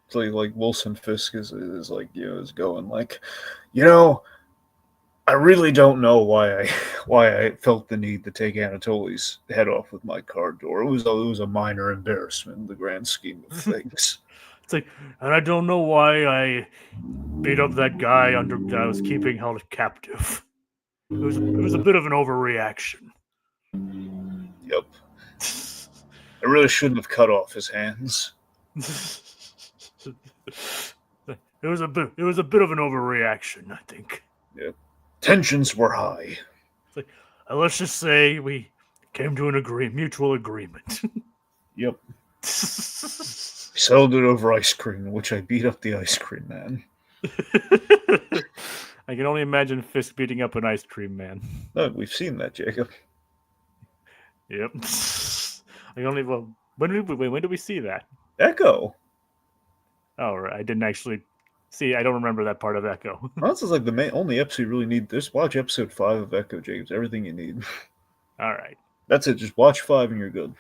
It's like Wilson Fisk is like is going like, I really don't know why I felt the need to take Anatoly's head off with my car door. It was a minor embarrassment in the grand scheme of things. It's like, and I don't know why I beat up that guy that I was keeping held captive. It was a bit of an overreaction. Yep. I really shouldn't have cut off his hands. It was a bit of an overreaction, I think. Yep. Tensions were high. It's like, let's just say we came to mutual agreement. Yep. We settled it over ice cream, in which I beat up the ice cream man. I can only imagine Fisk beating up an ice cream man. No, we've seen that, Jacob. Yep. When did we see that? Echo. Oh, right. I didn't actually see. I don't remember that part of Echo. Well, this is like the only episode you really need. This watch episode 5 of Echo, James. Everything you need. All right. That's it. Just watch 5 and you're good.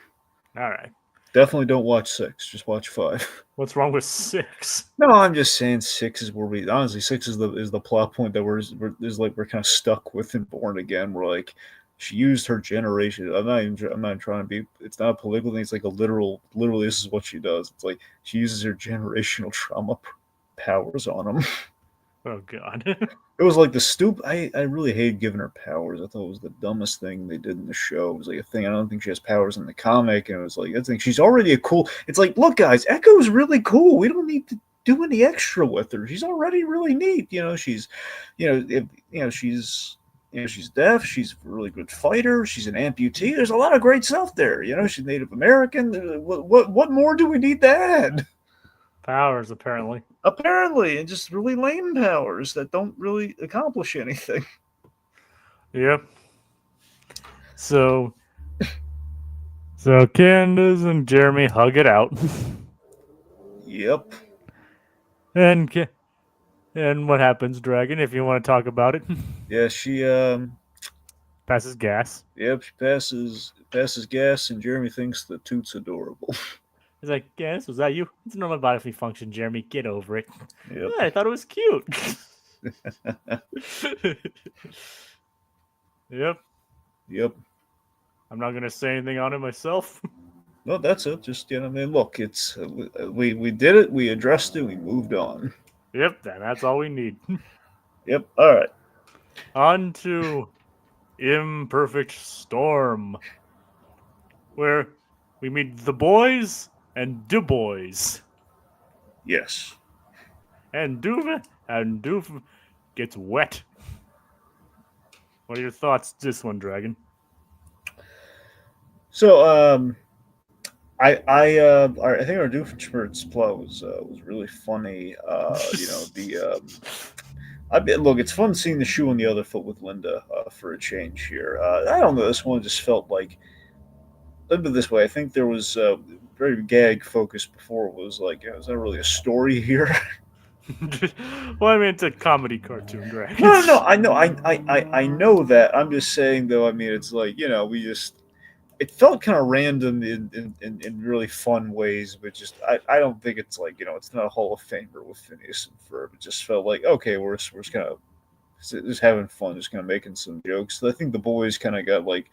All right. Definitely don't watch 6. Just watch 5. What's wrong with 6? No, I'm just saying 6 is where 6 is the plot point that we're kind of stuck with in Born Again. We're like, she used her generation. I'm not trying to be. It's not a political thing. It's like a literally. This is what she does. It's like she uses her generational trauma powers on him. Oh God. It was like the stupid. I really hated giving her powers. I thought it was the dumbest thing they did in the show. It was like a thing. I don't think she has powers in the comic, and it was like I think she's already a cool. It's like, look, guys, Echo's really cool. We don't need to do any extra with her. She's already really neat. She's, she's deaf. She's a really good fighter. She's an amputee. There's a lot of great stuff there. She's Native American. What more do we need to add? Powers, apparently. Apparently, and just really lame powers that don't really accomplish anything. Yep. So Candace and Jeremy hug it out. Yep. And what happens, Dragon, if you want to talk about it? Yeah, she Passes gas. Yep, she passes gas, and Jeremy thinks the toot's adorable. He's like, Gas, was that you? It's a normal bodily function, Jeremy. Get over it. Yep. Yeah, I thought it was cute. Yep. Yep. I'm not gonna say anything on it myself. No, that's it. Just look, it's we did it. We addressed it. We moved on. Yep, that's all we need. Yep. All right. On to Imperfect Storm, where we meet the boys and Du Boys. Yes. And Doof gets wet. What are your thoughts this one, Dragon? So I think our Doofenshmirtz plot was really funny. Look, it's fun seeing the shoe on the other foot with Linda for a change here. I don't know. This one just felt like. Look at it this way. I think there was very gag focused before. It was like, it's not really a story here. Well, I mean, it's a comedy cartoon, Dragon. No. I know that. I'm just saying, though. I mean, it's like we just. It felt kind of random in really fun ways, but just I don't think it's like it's not a Hall of Famer with Phineas and Ferb. It just felt like okay, we're just kind of just having fun, just kind of making some jokes. So I think the boys kind of got like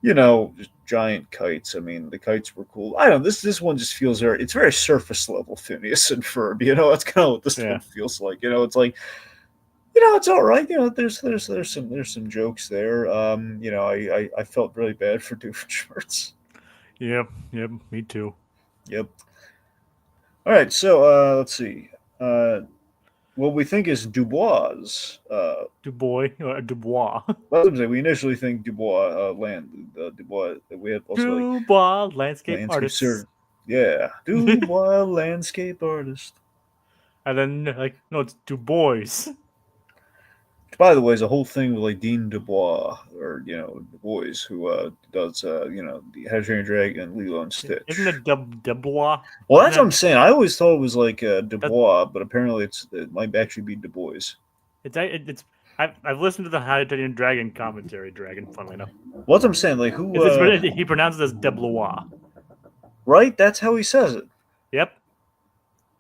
just giant kites. I mean, the kites were cool. I don't know. This one just feels it's very surface level Phineas and Ferb. That's kind of what this one feels like. It's like. It's all right. There's some jokes there. I felt really bad for Doofenshmirtz. Yep, me too. Yep. All right, so let's see. What we think is Dubois. Dubois. We initially think Dubois Dubois. We had also Dubois landscape artist. Yeah, Dubois landscape artist. And then no, it's Dubois. By the way, is a whole thing with like Dean Dubois or Du Bois who does the How to Train Your Dragon and Lilo and Stitch. Isn't it Dubois? Well, that's what I'm saying. I always thought it was like Dubois, but apparently it might actually be Du Bois. I've listened to the How to Train Your Dragon commentary, Dragon. Funnily enough, What's I'm saying, like who he pronounces it as Deblois. Right, that's how he says it. Yep.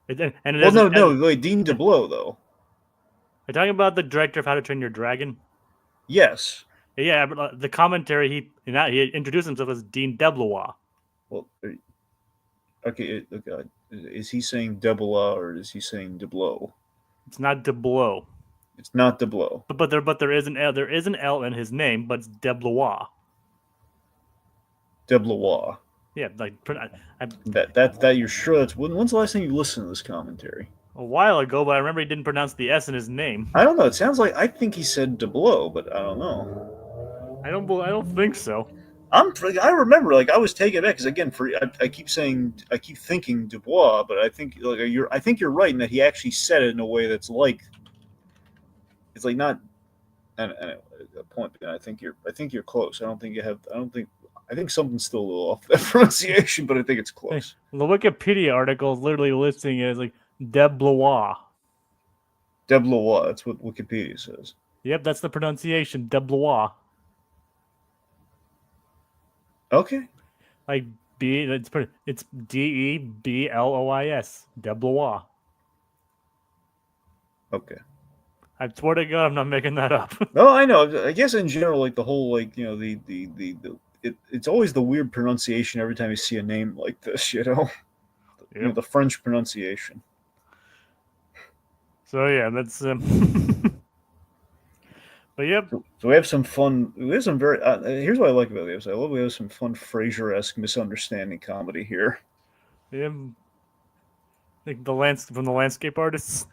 Wait, Dean DeBlois though. Are you talking about the director of How to Train Your Dragon? Yes. Yeah, but the commentary he introduced himself as Dean Deblois. Well, okay. Is he saying Deblois or is he saying DeBlois? It's not DeBlois. It's not DeBlois. But there is an L. There is an L in his name, but it's Deblois. Deblois. Yeah, like that you're sure that's when's the last time you listened to this commentary? A while ago, but I remember he didn't pronounce the S in his name. I don't know. It sounds like I think he said DeBlois, but I don't know. I don't think so. I remember I was taken back because again I keep thinking Dubois, but I think you're right in that he actually said it in a way that's like it's like not and a point. I think you're close. I think something's still a little off that pronunciation, but I think it's close. The Wikipedia article is literally listing it as like Deblois. Deblois, that's what Wikipedia says. Yep, that's the pronunciation, Deblois. Okay. Like it's DEBLOIS, Deblois. Okay. I swear to God, I'm not making that up. No, I know. I guess in general, like the whole, like, it's always the weird pronunciation every time you see a name like this, Yep. the French pronunciation. So yeah, that's but yep. So we have some fun. We have some very. Here's what I like about the episode. I love we have some fun Frasier-esque misunderstanding comedy here. Yep. Like from the landscape artists.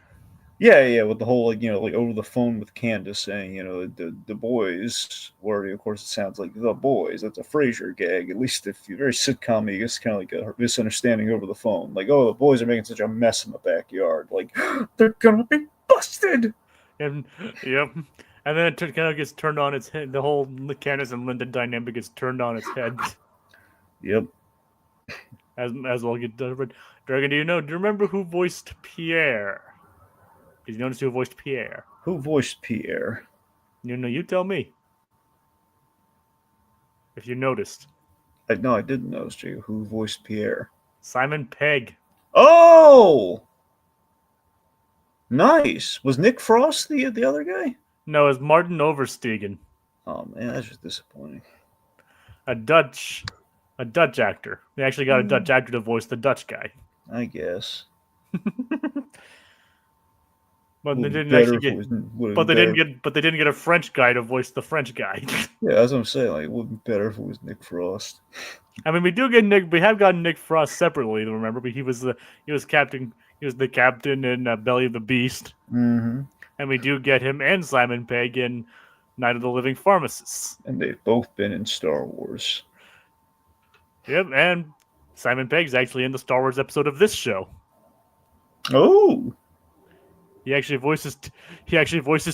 Yeah, with the whole, like, like over the phone with Candace saying, the boys, or of course it sounds like the boys. That's a Frasier gag. At least if you're very sitcom-y, it's kind of like a misunderstanding over the phone. Like, oh, the boys are making such a mess in the backyard. Like, they're gonna be busted. And yep. And then it kind of gets turned on its head. The whole Candace and Linda dynamic gets turned on its head. Yep. As we'll get done. Dragon, do you remember who voiced Pierre? Did you notice who voiced Pierre? Who voiced Pierre? You tell me. If you noticed. No, I didn't notice, Jay. Who voiced Pierre? Simon Pegg. Oh! Nice. Was Nick Frost the other guy? No, it's Martin Overstegen. Oh, man, that's just disappointing. A Dutch actor. They actually got a Dutch actor to voice the Dutch guy. I guess. But they didn't actually get. But they didn't get a French guy to voice the French guy. Yeah, that's what I'm saying. Like, it would be better if it was Nick Frost. I mean, we have gotten Nick Frost separately. Remember, but he was the captain in Belly of the Beast. Mm-hmm. And we do get him and Simon Pegg in Night of the Living Pharmacists. And they've both been in Star Wars. Yep, and Simon Pegg's actually in the Star Wars episode of this show. Oh. He actually voices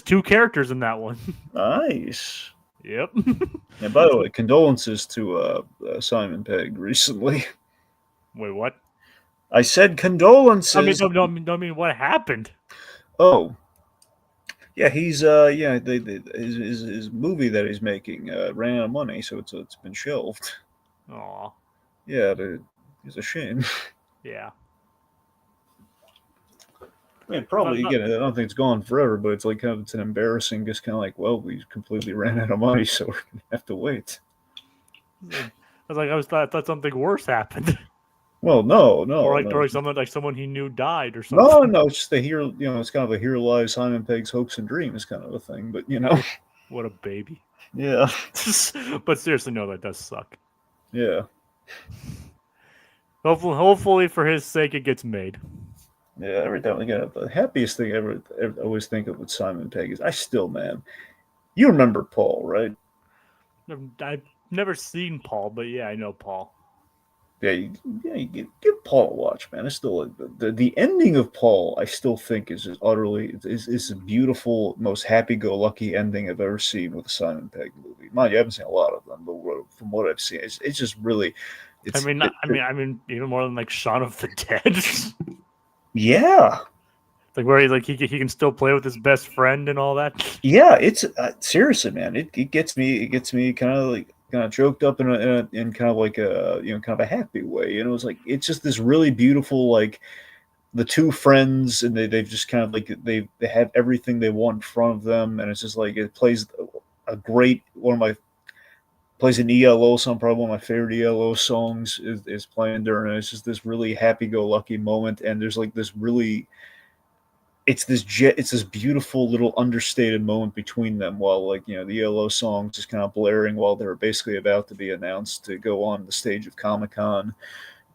two characters in that one. Nice. Yep. And by the way, condolences to Simon Pegg recently. Wait, what? I said condolences. I mean, what happened? Oh. Yeah, he's his movie that he's making ran out of money, so it's been shelved. Aw. Yeah, it's a shame. Yeah. I mean, probably, again, I don't think it's gone forever, but it's like it's an embarrassing, just kind of like, well, we completely ran out of money, so we're gonna have to wait. I thought something worse happened. Well, no, or someone he knew died or something. No, it's just it's kind of a Here Lies Simon Pegg's Hopes and Dreams kind of a thing, but What a baby. Yeah. But seriously, no, that does suck. Yeah. Hopefully for his sake it gets made. Yeah, every time again, the happiest thing I always think of with Simon Pegg is man, you remember Paul, right? I've never seen Paul, but yeah, I know Paul. Yeah, you give Paul a watch, man. It's still the ending of Paul. I still think is just utterly is a beautiful, most happy-go-lucky ending I've ever seen with a Simon Pegg movie. Mind you, I haven't seen a lot of them, but from what I've seen, it's just really. I mean, even more than like Shaun of the Dead. Yeah. Like where he's like he can still play with his best friend and all that. Yeah, it's seriously, man. It gets me kind of choked up in kind of like a kind of a happy way. It's like it's just this really beautiful, like the two friends, and they've just kind of like they have everything they want in front of them, and it's just like it plays a great plays an ELO song, probably one of my favorite ELO songs is playing during it. It's just this really happy-go-lucky moment, and there's like this really it's this beautiful little understated moment between them while the ELO song's just kind of blaring while they're basically about to be announced to go on the stage of Comic-Con.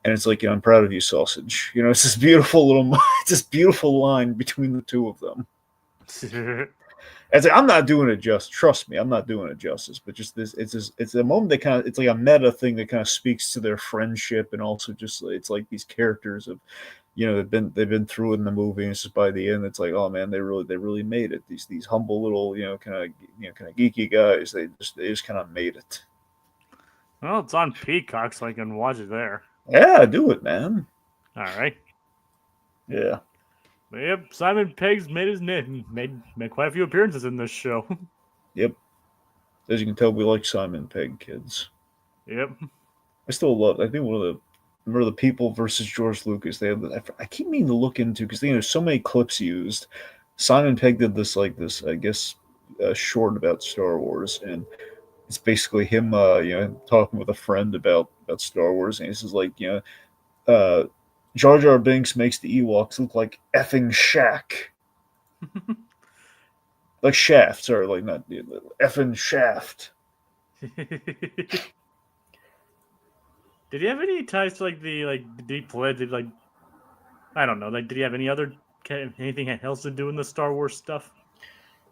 And it's like, I'm proud of you, sausage. It's this beautiful line between the two of them. It's like, I'm not doing it justice. Trust me, I'm not doing it justice. But just this, it's a moment that it's like a meta thing that kind of speaks to their friendship, and also just it's like these characters of, they've been through it in the movie, and it's just by the end, it's like, oh man, they really made it. These humble little kind of geeky guys, they just kind of made it. Well, it's on Peacock, so I can watch it there. Yeah, do it, man. All right. Yeah. But yep, Simon Pegg's made his name. Made quite a few appearances in this show. Yep. As you can tell, we like Simon Pegg, kids. Yep. I still love. I think remember the People versus George Lucas. I keep meaning to look into because there's so many clips used Simon Pegg did this I guess short about Star Wars, and it's basically him talking with a friend about Star Wars, and he says like Jar Jar Binks makes the Ewoks look like effing Shaq. Like Shaft, sorry, like not effing Shaft. Did he have any ties to like the deep play? Did like I don't know, like did he have anything else to do in the Star Wars stuff?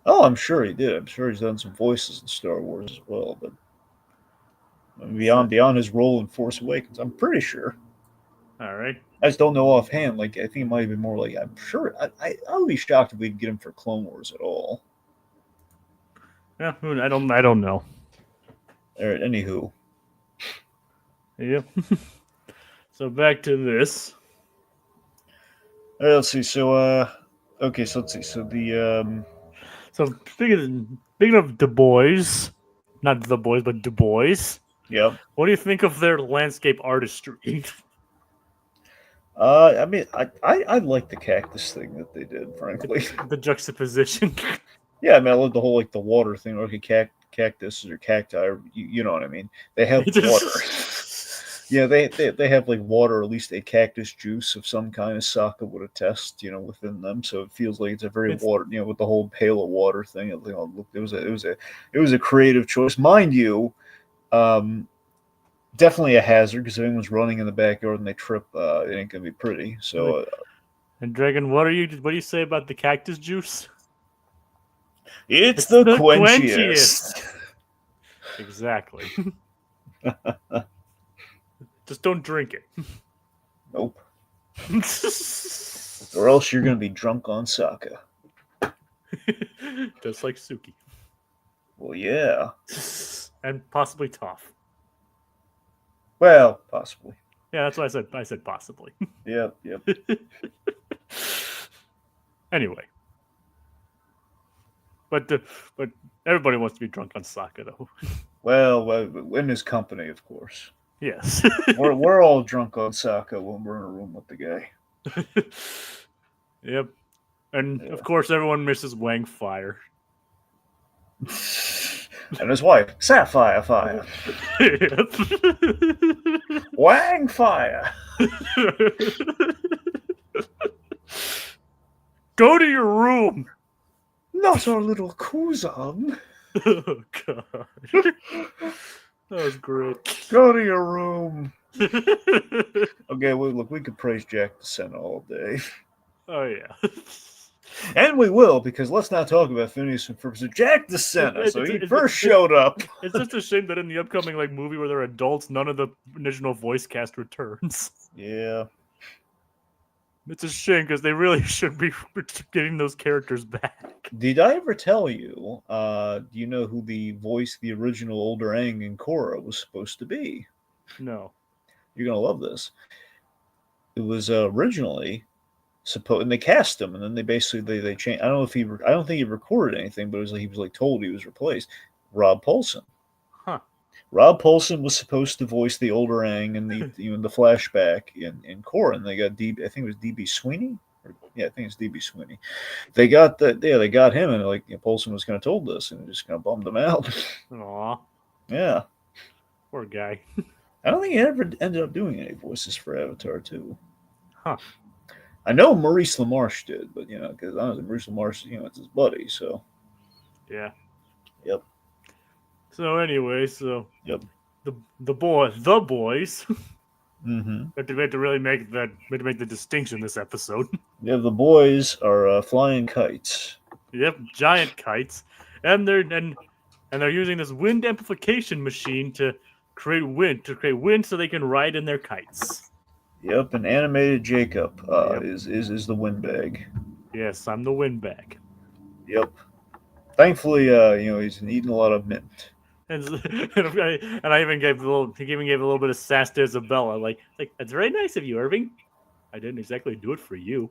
Oh, I'm sure he did. I'm sure he's done some voices in Star Wars as well, but beyond his role in Force Awakens, I'm pretty sure. All right. I just don't know offhand. Like I think it might have been more like I'm sure. I would be shocked if we could get him for Clone Wars at all. Yeah, I don't know. All right. Anywho. Yep. So back to this. All right, let's see. So okay. So let's see. So the So speaking of Du Bois, not the boys, but Du Bois. yeah. What do you think of their landscape artistry? I mean, I like the cactus thing that they did, frankly. The juxtaposition. Yeah, I mean, I love the whole like the water thing. Okay, cactus or cacti, or, you know what I mean. They have water. Yeah, they have like water, or at least a cactus juice of some kind, as Sokka would attest, within them. So it feels like it's a very water, with the whole pail of water thing. It was a creative choice, mind you. Definitely a hazard because if anyone's running in the backyard and they trip, it ain't gonna be pretty. So, and Dragon, what do you say about the cactus juice? It's the quenchiest. Exactly. Just don't drink it. Nope. Or else you're gonna be drunk on Sokka. Just like Suki. Well, yeah. And possibly Toph. Well, possibly. Yeah, that's what I said. I said possibly. Yep. Anyway. But everybody wants to be drunk on Sokka, though. Well, in his company, of course. Yes. we're all drunk on Sokka when we're in a room with the guy. Yep. And of course, everyone misses Wang Fire. And his wife, Sapphire Fire. Wang Fire. Go to your room. Not our little Kuzan. Oh, God. That was great. Go to your room. Okay, well, look, we could praise Jack the Senna all day. Oh, yeah. And we will, because let's not talk about Phineas and Ferb. So Jack the Senna, so he first showed up. It's just a shame that in the upcoming movie where they're adults, none of the original voice cast returns. Yeah. It's a shame because they really should be getting those characters back. Did I ever tell you, do you know who the original Older Aang in Korra was supposed to be? No. You're going to love this. It was originally and they cast him, and then they basically they changed. I don't think he recorded anything, but it was like he was told he was replaced. Rob Paulson. Huh. Rob Paulson was supposed to voice the Older Aang in the flashback in Korra, and they got I think it was DB Sweeney. I think it's DB Sweeney. They got they got him, and Paulson was kind of told this, and it just kind of bummed him out. Aw. Yeah. Poor guy. I don't think he ever ended up doing any voices for Avatar 2. Huh. I know Maurice LaMarche did, but because honestly, Maurice LaMarche, it's his buddy, so. Yeah. Yep. So anyway, Yep. The boys. Mm-hmm. We had to really make the distinction this episode. Yeah, the boys are flying kites. Yep, giant kites, and they're using this wind amplification machine to create wind so they can ride in their kites. Yep, and animated Jacob is the windbag. Yes, I'm the windbag. Yep. Thankfully, he's eating a lot of mint. And I even gave a little bit of sass to Isabella, like that's very nice of you, Irving. I didn't exactly do it for you.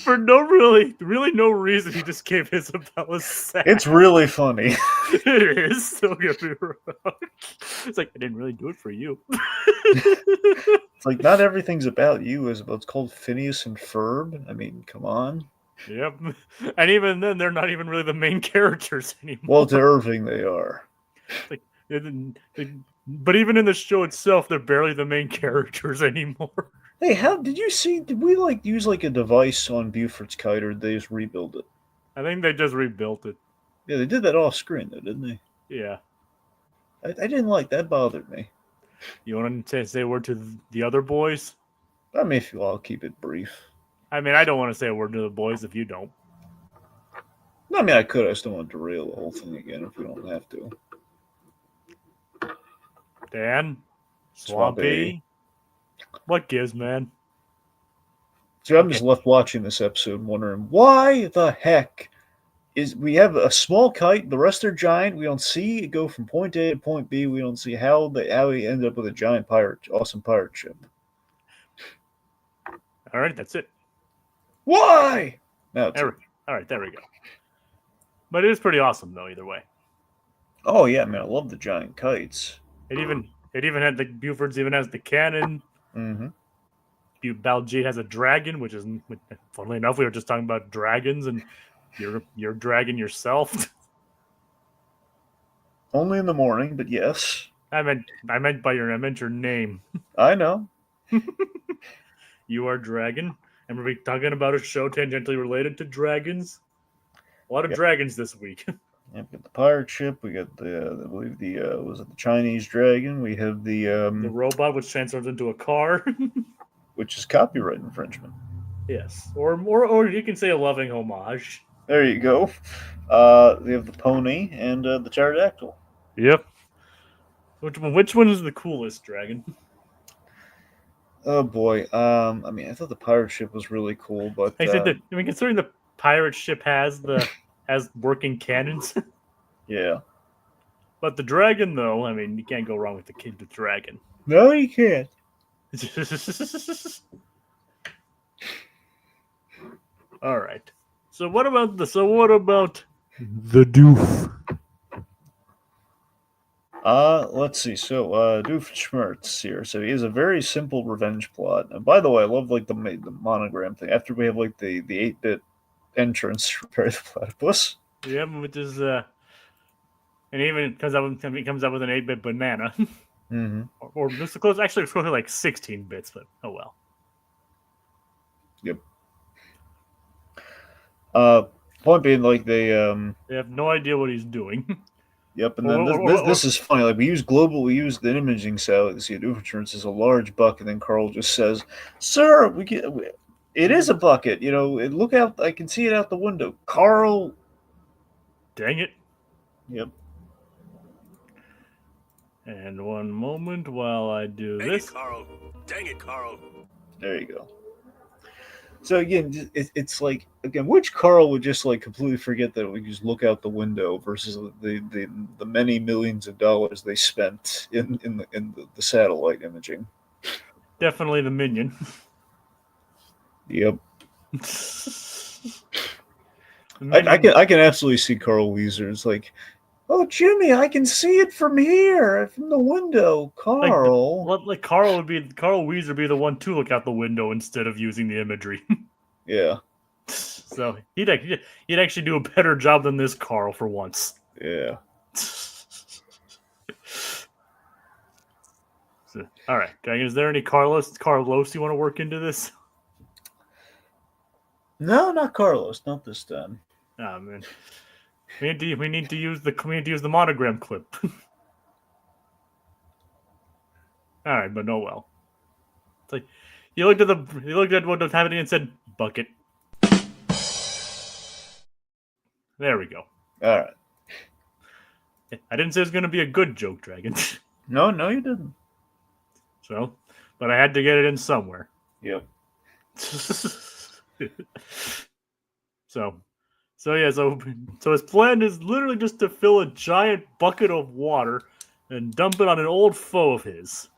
For really no reason, he just gave Isabella sass. It's really funny. It is. Don't get me wrong. It's like I didn't really do it for you. It's like not everything's about you. Is it's called Phineas and Ferb. I mean, come on. Yep. And even then, they're not even really the main characters anymore. Well, to Irving, they are. Like, but even in the show itself, they're barely the main characters anymore. Hey, how did you see? Did we use a device on Buford's kite, or did they just rebuild it? I think they just rebuilt it. Yeah, they did that off screen, though, didn't they? Yeah. I didn't like that. Bothered me. You want to say a word to the other boys? I mean, if you all, I'll keep it brief. I mean, I don't want to say a word to the boys if you don't. No, I mean, I could. I just don't want to derail the whole thing again if we don't have to. Dan? Swampy? What gives, man? So I'm just left watching this episode wondering why the heck we have a small kite, the rest are giant. We don't see it go from point A to point B. We don't see how he ended up with a giant awesome pirate ship. All right, that's it. Why? Now all right, there we go. But it is pretty awesome, though, either way. Oh, yeah, man, I love the giant kites. It even had the Buford's even has the cannon. Mm-hmm. Baljeet has a dragon, which is, funnily enough, we were just talking about dragons, and you're dragon yourself. Only in the morning, but yes. I meant your name. I know. You are dragon, and we'll be talking about a show tangentially related to dragons. A lot of dragons this week. Yeah, we got the pirate ship. We got I believe was it the Chinese dragon? We have the robot, which transforms into a car, which is copyright infringement. Yes, or you can say a loving homage. There you go. We have the pony and the pterodactyl. Yep. Which one is the coolest dragon? Oh boy. I mean, I thought the pirate ship was really cool, but considering the pirate ship has working cannons. Yeah. But the dragon, though, I mean, you can't go wrong with the dragon. No, you can't. All right. So what about the Doof? Let's see. So, Doofenshmirtz here. So he has a very simple revenge plot. And by the way, I love the monogram thing. After we have the 8-bit entrance for Perry the Platypus. Yeah, which is and even comes out with an 8-bit banana. Mm-hmm. Or this is close. Actually, it's close to like 16 bits, but oh well. Yep. Point being, they have no idea what he's doing. Yep, and then this is funny. We use the imaging satellite to see Doofenshmirtz is a large bucket, and then Carl just says, "Sir, it is a bucket. Look out! I can see it out the window." Carl, dang it! Yep. And one moment while I do this. Carl. Dang it, Carl. There you go. So again, it's which Carl would just completely forget that we just look out the window versus the many millions of dollars they spent in the satellite imaging. Definitely the minion. Yep. I can absolutely see Carl Weezer. It's oh, Jimmy, I can see it from here, from the window. Carl. Carl Weezer would be the one to look out the window instead of using the imagery. Yeah. So he'd actually do a better job than this Carl for once. Yeah. So, all right, Dragon. Is there any Carlos you want to work into this? No, not Carlos. Not this time. Ah, man. We need to use the monogram clip. All right, but no well. It's he looked at what was happening and said bucket. There we go. All right. I didn't say it was going to be a good joke, Dragon. No, you didn't. So, but I had to get it in somewhere. Yep. So his plan is literally just to fill a giant bucket of water and dump it on an old foe of his.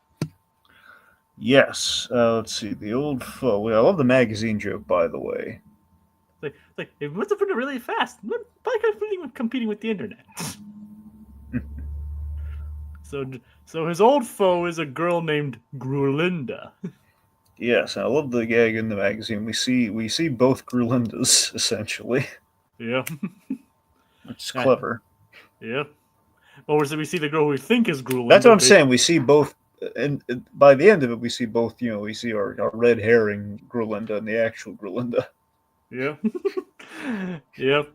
Yes. Let's see. The old foe. I love the magazine joke, by the way. It must have been really fast. Probably competing with the internet. So So his old foe is a girl named Grulinda. Yes, I love the gag in the magazine. We see both Grulindas essentially, Yeah. which is clever. Yeah. Well, we see the girl who we think is Grulinda. That's what I'm saying. We see both, and by the end of it, we see both. We see our red herring Grulinda and the actual Grulinda. Yeah. Yep.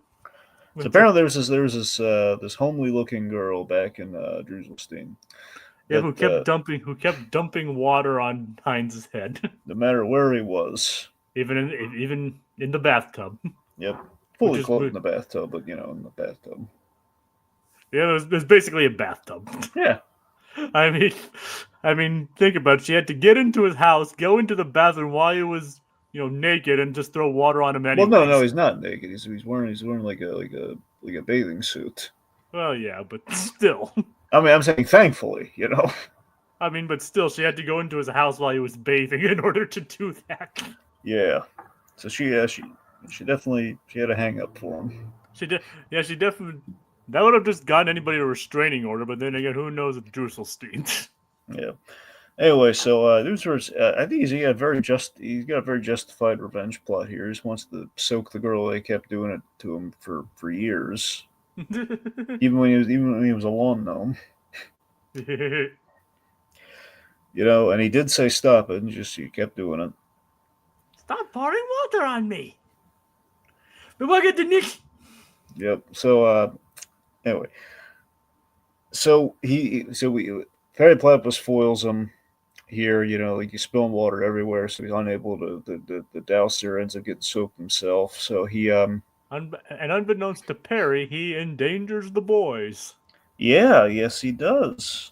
So apparently, there's this homely looking girl back in Druselstein. Yeah, who kept dumping water on Heinz's head, no matter where he was. even in the bathtub. Yep, fully clothed in the bathtub, but in the bathtub. Yeah, there's basically a bathtub. Yeah. I mean, think about it. She had to get into his house, go into the bathroom while he was, naked, and just throw water on him anyway. Well, no, he's not naked. He's wearing like a bathing suit. Well, yeah, but still. I mean, I'm saying thankfully, I mean, but still, she had to go into his house while he was bathing in order to do that. Yeah. So she definitely had a hang up for him. She definitely. That would have just gotten anybody a restraining order, but then again, who knows with Druselstein? Yeah. Anyway, so Doofenshmirtz, I think he's got a very justified revenge plot here. He just wants to soak the girl. They kept doing it to him for years, even when he was a lawn gnome. And he did say stop it, and he kept doing it. Stop pouring water on me. But we'll get the Nick. Yep. So anyway, Fairy Platypus foils him here. Like he's spilling water everywhere, so he's unable to the dowser ends up getting soaked himself. So he and unbeknownst to Perry, he endangers the boys. Yeah. Yes, he does.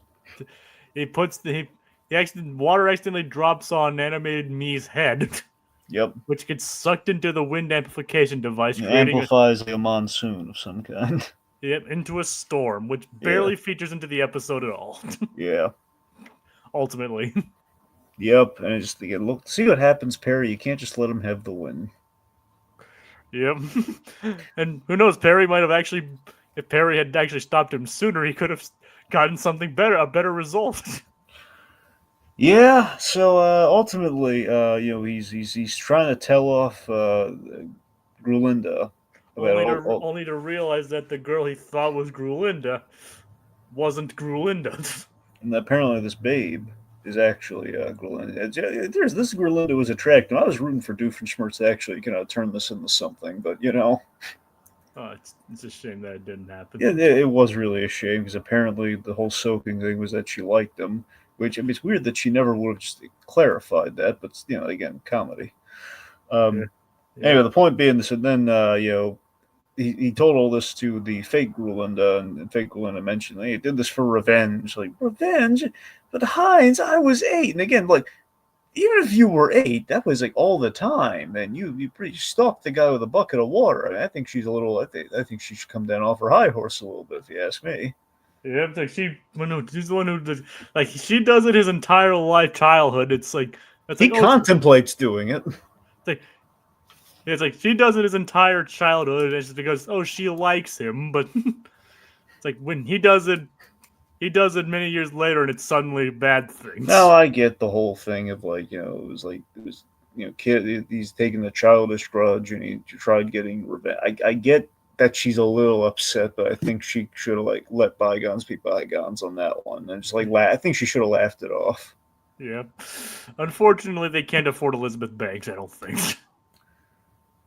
He puts water accidentally drops on animated Me's head. Yep. Which gets sucked into the wind amplification device. It amplifies a monsoon of some kind. Yep, into a storm, which barely features into the episode at all. Yeah. Ultimately. Yep, and it's just look, see what happens, Perry. You can't just let him have the win. Yep. And who knows, Perry might have actually, if Perry had actually stopped him sooner, he could have gotten something better, a better result. Yeah, so ultimately, he's trying to tell off Grulinda. Only to realize that the girl he thought was Grulinda wasn't Grulinda. And apparently this babe is actually Grulinda. This Grulinda was attractive. I was rooting for Doofenshmirtz to actually turn this into something, but Oh, it's a shame that it didn't happen. Yeah, it was really a shame because apparently the whole soaking thing was that she liked him. Which, I mean, it's weird that she never would have just clarified that, but again, comedy. Anyway, the point being this, and then he told all this to the fake Grulinda, and fake Grulinda mentioned he did this for revenge. Like revenge, but Heinz, I was 8, and again, like even if you were 8, that was like all the time, and you pretty stalked the guy with a bucket of water. I mean, I think she's a little. I think she should come down off her high horse a little bit, if you ask me. Yeah, it's like she's the one who does, like she does it his entire childhood. It's like he contemplates doing it. It's like she does it his entire childhood. It's just because she likes him, but it's like when he does it many years later, and it's suddenly bad things. No, I get the whole thing of kid. He's taking the childish grudge, and he tried getting revenge. I get that she's a little upset, but I think she should have let bygones be bygones on that one, and just I think she should have laughed it off. Yeah, unfortunately, they can't afford Elizabeth Banks. I don't think.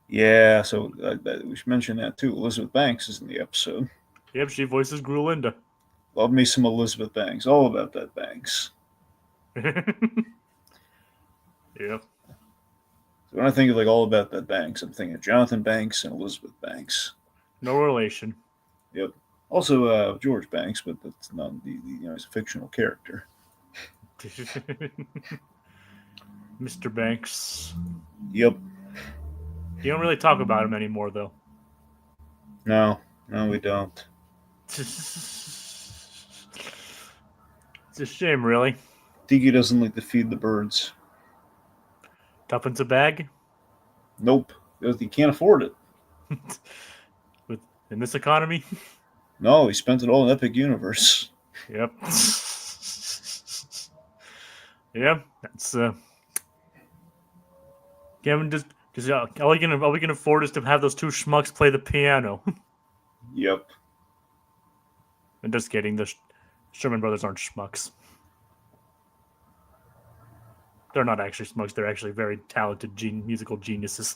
Yeah, so we should mention that too. Elizabeth Banks is in the episode. Yep, she voices Grulinda. Love me some Elizabeth Banks. All about that Banks. Yeah. So when I think of all about that Banks, I'm thinking of Jonathan Banks and Elizabeth Banks. No relation. Yep. Also George Banks, but that's not he's a fictional character. Mr. Banks. Yep. You don't really talk about him anymore, though. No, we don't. It's a shame, really. Tiki doesn't like to feed the birds. Tuppence a bag? Nope. He can't afford it. In this economy? No, he spent it all in Epic Universe. Yep. Yeah, that's Kevin just all we can afford is to have those two schmucks play the piano. Yep. I'm just kidding. The Sherman brothers aren't schmucks. They're not actually schmucks. They're actually very talented musical geniuses.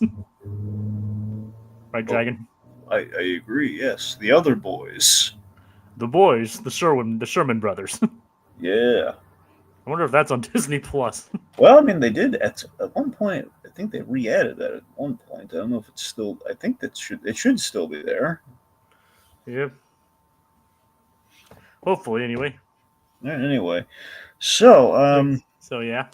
Right, Dragon? I agree. Yes, the other boys. The boys, the Sherman brothers. Yeah. I wonder if that's on Disney Plus. Well, I mean, they did at one point. I think they re-added that at one point. I don't know if it's still. I think it should still be there. Yeah. Hopefully, anyway. All right, anyway, so So yeah.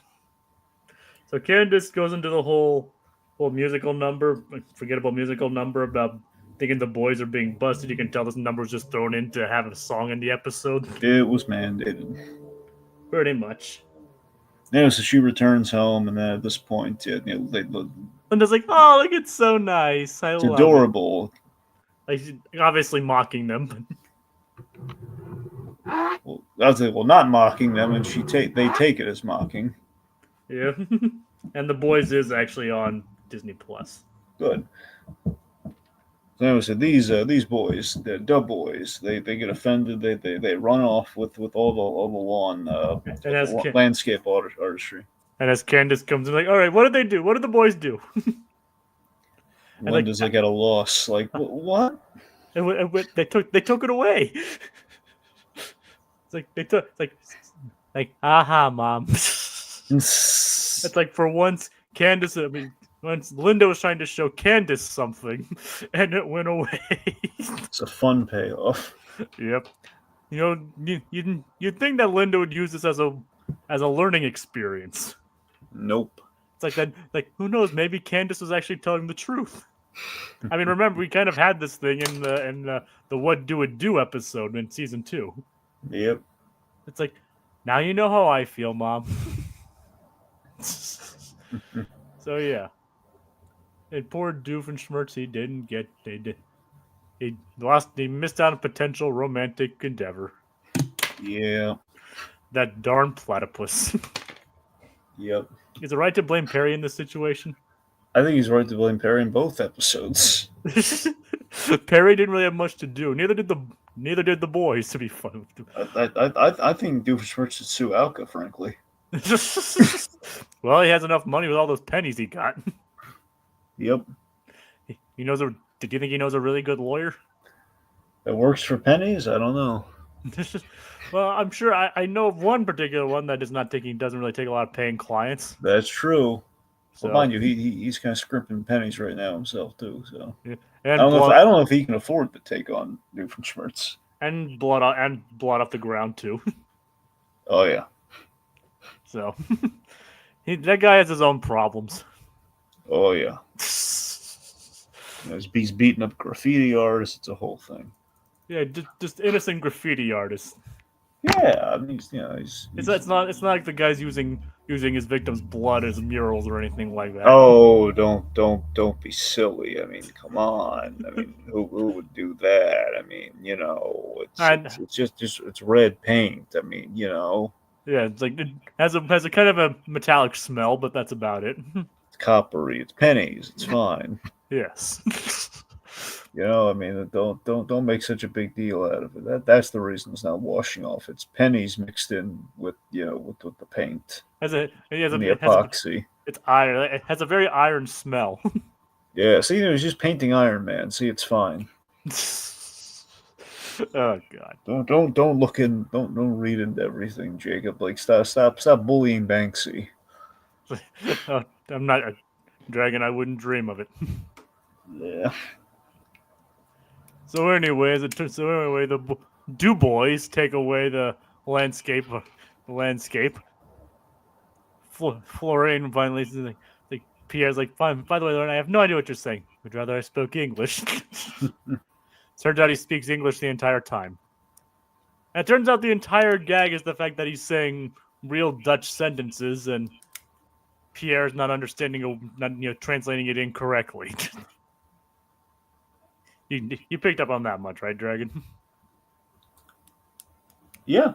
So Candace goes into the whole musical number, forgettable musical number about thinking the boys are being busted. You can tell this number was just thrown in to have a song in the episode. it was mandated. Pretty much. Yeah, so she returns home, and then at this point, Linda's like, "Oh, look, it's so nice. I it's love adorable. it." Like, she's obviously mocking them. Well, I was like, well, not mocking them, and they take it as mocking. Yeah. And the boys is actually on Disney Plus. Good. So these boys, the dub boys, they get offended. They run off with all the lawn landscape artistry. And as Candace comes in, like, "All right, what did they do? What did the boys do?" Linda's like at a loss. Like, what? They took it away. It's like they took aha, mom. It's like for once Candace. I mean, once Linda was trying to show Candace something, and it went away. It's a fun payoff. Yep. You know, you'd think that Linda would use this as a learning experience. Nope. It's like that. Like, who knows? Maybe Candace was actually telling the truth. I mean, remember we kind of had this thing in the What Do It Do episode in season 2. Yep. It's like, now you know how I feel, Mom. So yeah, and poor Doofenshmirtz, he missed out on potential romantic endeavor. Yeah. That darn platypus. Yep. Is it right to blame Perry in this situation? I think he's right to blame Perry in both episodes. Perry didn't really have much to do. Neither did the boys. To be fun. I think Doofenshmirtz should sue Alka, frankly. Well, he has enough money with all those pennies he got. Yep. He knows. Do you think he knows a really good lawyer? That works for pennies? I don't know. Well, I'm sure I know of one particular one that doesn't really take a lot of paying clients. That's true. So, well, mind you, he's kind of scrimping pennies right now himself too. So yeah. I don't know if he can afford to take on Doofenshmirtz. And blood off the ground too. Oh yeah. So that guy has his own problems. Oh yeah. He's beating up graffiti artists. It's a whole thing. Yeah, just innocent graffiti artists. Yeah, I mean, It's not like the guy's using his victim's blood as murals or anything like that. Oh, don't be silly. I mean, come on. I mean, who would do that? I mean, it's just red paint. I mean, Yeah, it's like it has a kind of a metallic smell, but that's about it. It's coppery. It's pennies. It's fine. Yes. I mean, don't make such a big deal out of it. That's the reason it's not washing off. It's pennies mixed in with with the paint. The epoxy. It's iron. It has a very iron smell. Yeah, see, he's just painting Iron Man. See, it's fine. Oh God! Don't look in. Don't read into everything, Jacob. Like stop bullying Banksy. I'm not a dragon. I wouldn't dream of it. Yeah. So anyway, the Du Bois take away the landscape. Florian finally like Pierre's like, fine. By the way, Lauren, I have no idea what you're saying. Would rather I spoke English. Turns out he speaks English the entire time. And it turns out the entire gag is the fact that he's saying real Dutch sentences and Pierre's not understanding, translating it incorrectly. You picked up on that much, right, Dragon? Yeah.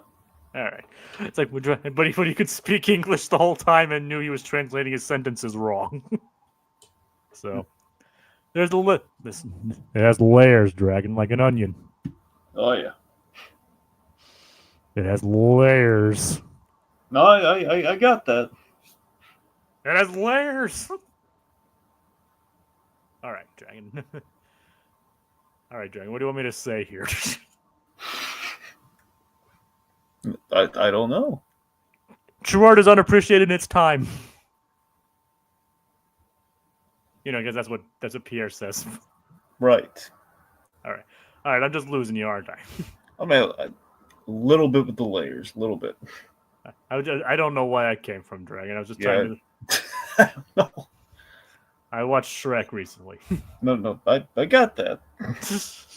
All right. It's like, but he could speak English the whole time and knew he was translating his sentences wrong. So, there's the this. It has layers, dragon, like an onion. Oh yeah. It has layers. No, I got that. It has layers. All right, dragon. All right, dragon. What do you want me to say here? I don't know. True art is unappreciated in its time. Because that's what Pierre says. Right. All right. I'm just losing you, aren't I? I mean, a little bit with the layers, a little bit. I don't know why I came from Dragon. I was just trying to. No. I watched Shrek recently. No, I got that.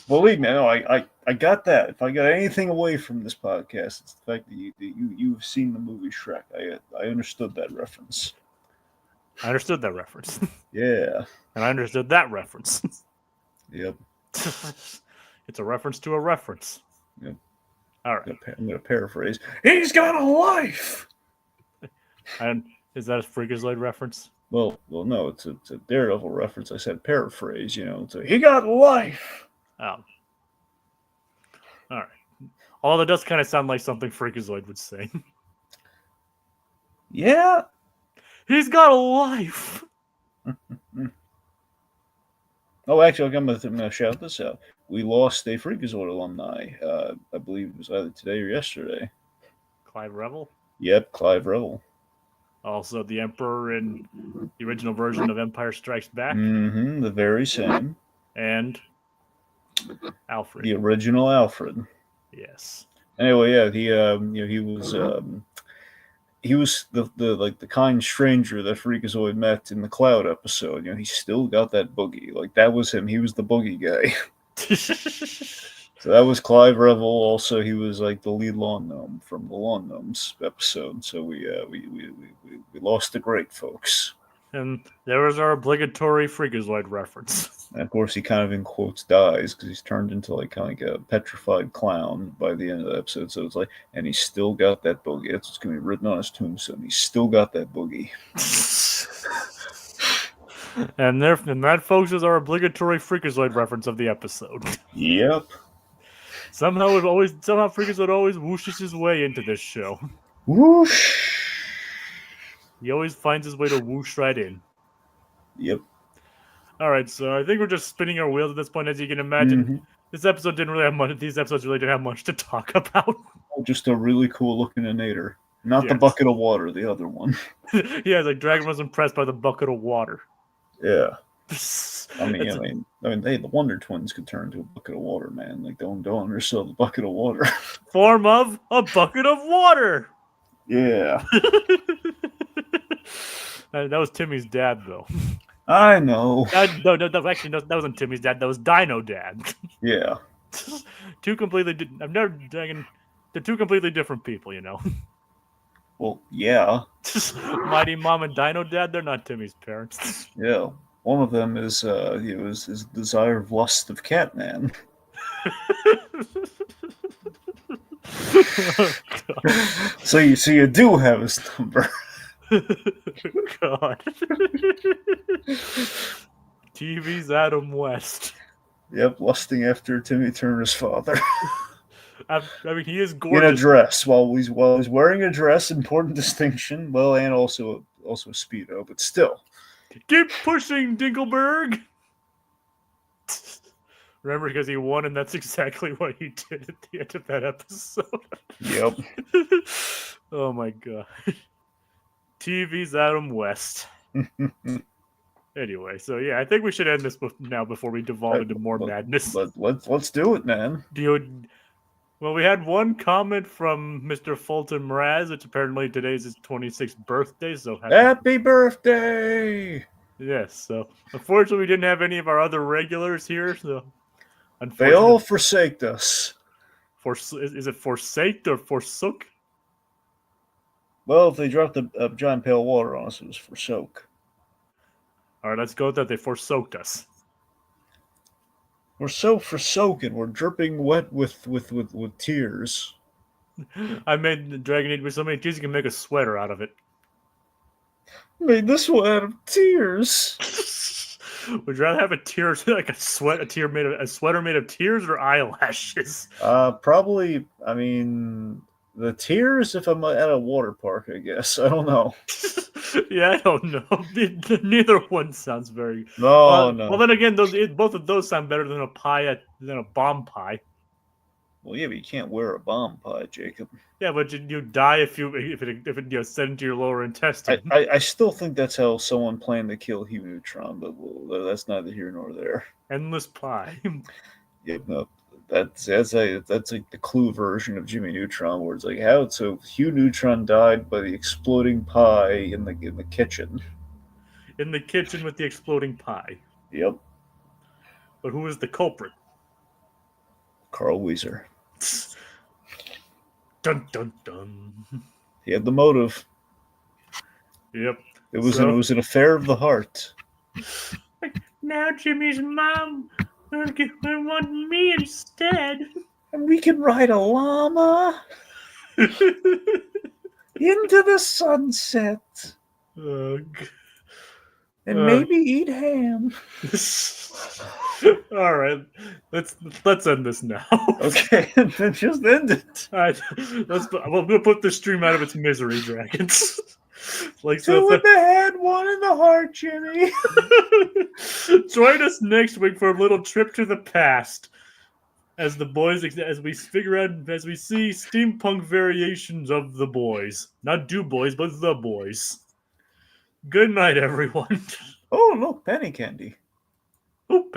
Believe me, no, I got that. If I got anything away from this podcast, it's the fact that you've seen the movie Shrek. I understood that reference. I understood that reference. Yeah. And I understood that reference. Yep. It's a reference to a reference. Yep. All right. I'm going to paraphrase. He's got a life! And is that a Freakazoid reference? Well, no, it's a Daredevil reference. I said paraphrase, he got life! Oh. All right. Although that does kind of sound like something Freakazoid would say. Yeah. He's got a life! Oh, actually, I'm going to shout this out. We lost a Freakazoid alumni. I believe it was either today or yesterday. Clive Revel? Yep, Clive Revel. Also, the Emperor in the original version of Empire Strikes Back. Mm-hmm, the very same. And Alfred. The original Alfred. Yes. Anyway, yeah, he was the kind stranger that Freakazoid met in the Cloud episode. He still got that boogie. Like, that was him. He was the boogie guy. So that was Clive Revel. Also, he was like the lead lawn gnome from the Lawn Gnomes episode. So we lost the great folks. And there was our obligatory Freakazoid reference. And of course, he kind of in quotes dies because he's turned into like kind of like a petrified clown by the end of the episode. So it's like, and he's still got that boogie. That's what's going to be written on his tombstone. He's still got that boogie. And that, folks, is our obligatory Freakazoid reference of the episode. Yep. Somehow Freakazoid always whooshes his way into this show. Whoosh. He always finds his way to whoosh right in. Yep. All right, so I think we're just spinning our wheels at this point, as you can imagine. Mm-hmm. This episode didn't really have much. These episodes really didn't have much to talk about. Just a really cool looking inator, not the bucket of water, the other one. Yeah, like Dragon was impressed by the bucket of water. Yeah. I mean, hey, the Wonder Twins could turn into a bucket of water, man. Like, don't undersell the bucket of water. Form of a bucket of water. Yeah. That was Timmy's dad, though. I know. No, that wasn't Timmy's dad. That was Dino Dad. Yeah. They're two completely different people, Well, yeah. Mighty Mom and Dino Dad, they're not Timmy's parents. Yeah. One of them is his desire of lust of Catman. Oh, so you do have his number. God. TV's Adam West. Yep, lusting after Timmy Turner's father. I mean, he is gorgeous. In a dress, while he's wearing a dress, important distinction. Well, and also a Speedo, but still. Keep pushing, Dinkelberg. Remember, because he won, and that's exactly what he did at the end of that episode. Yep. Oh my god. TV's Adam West. Anyway, so yeah, I think we should end this now before we devolve into more madness. Let's do it, man. Well, we had one comment from Mr. Fulton Mraz, which apparently today's his 26th birthday. So happy birthday! Yes. So unfortunately, we didn't have any of our other regulars here. So they all forsaked us. Is it forsaked or forsook? Well, if they dropped a giant pail of water on us, it was forsook. All right, let's go with that. They forsooked us. We're so forsoken. We're dripping wet with tears. I made the dragon eat with so many tears you can make a sweater out of it. Made this one out of tears. Would you rather have a tear like a sweater made of tears or eyelashes? Probably. I mean, the tears if I'm at a water park. I guess I don't know. Yeah, I don't know. Neither one sounds very. No. Well, then again, both of those sound better than a bomb pie. Well, yeah, but you can't wear a bomb pie, Jacob. Yeah, but you die if it set into your lower intestine. I still think that's how someone planned to kill Hugh Neutron, but that's neither here nor there. Endless pie. Yeah, no, that's like the Clue version of Jimmy Neutron, where it's like how so Hugh Neutron died by the exploding pie in the kitchen. In the kitchen with the exploding pie. Yep, But who is the culprit? Carl Weezer. Dun dun dun. He had the motive. Yep. It was an affair of the heart. Now Jimmy's mom will want me instead. And we can ride a llama into the sunset. And maybe eat ham. All right, let's end this now. Okay, then just end it. All right, we'll put the stream out of its misery, dragons. Like Two in the head, one in the heart, Jimmy. Join us next week for a little trip to the past, as we see steampunk variations of the boys, not Do Boys, but the boys. Good night, everyone. Oh, look, penny candy. Ooh,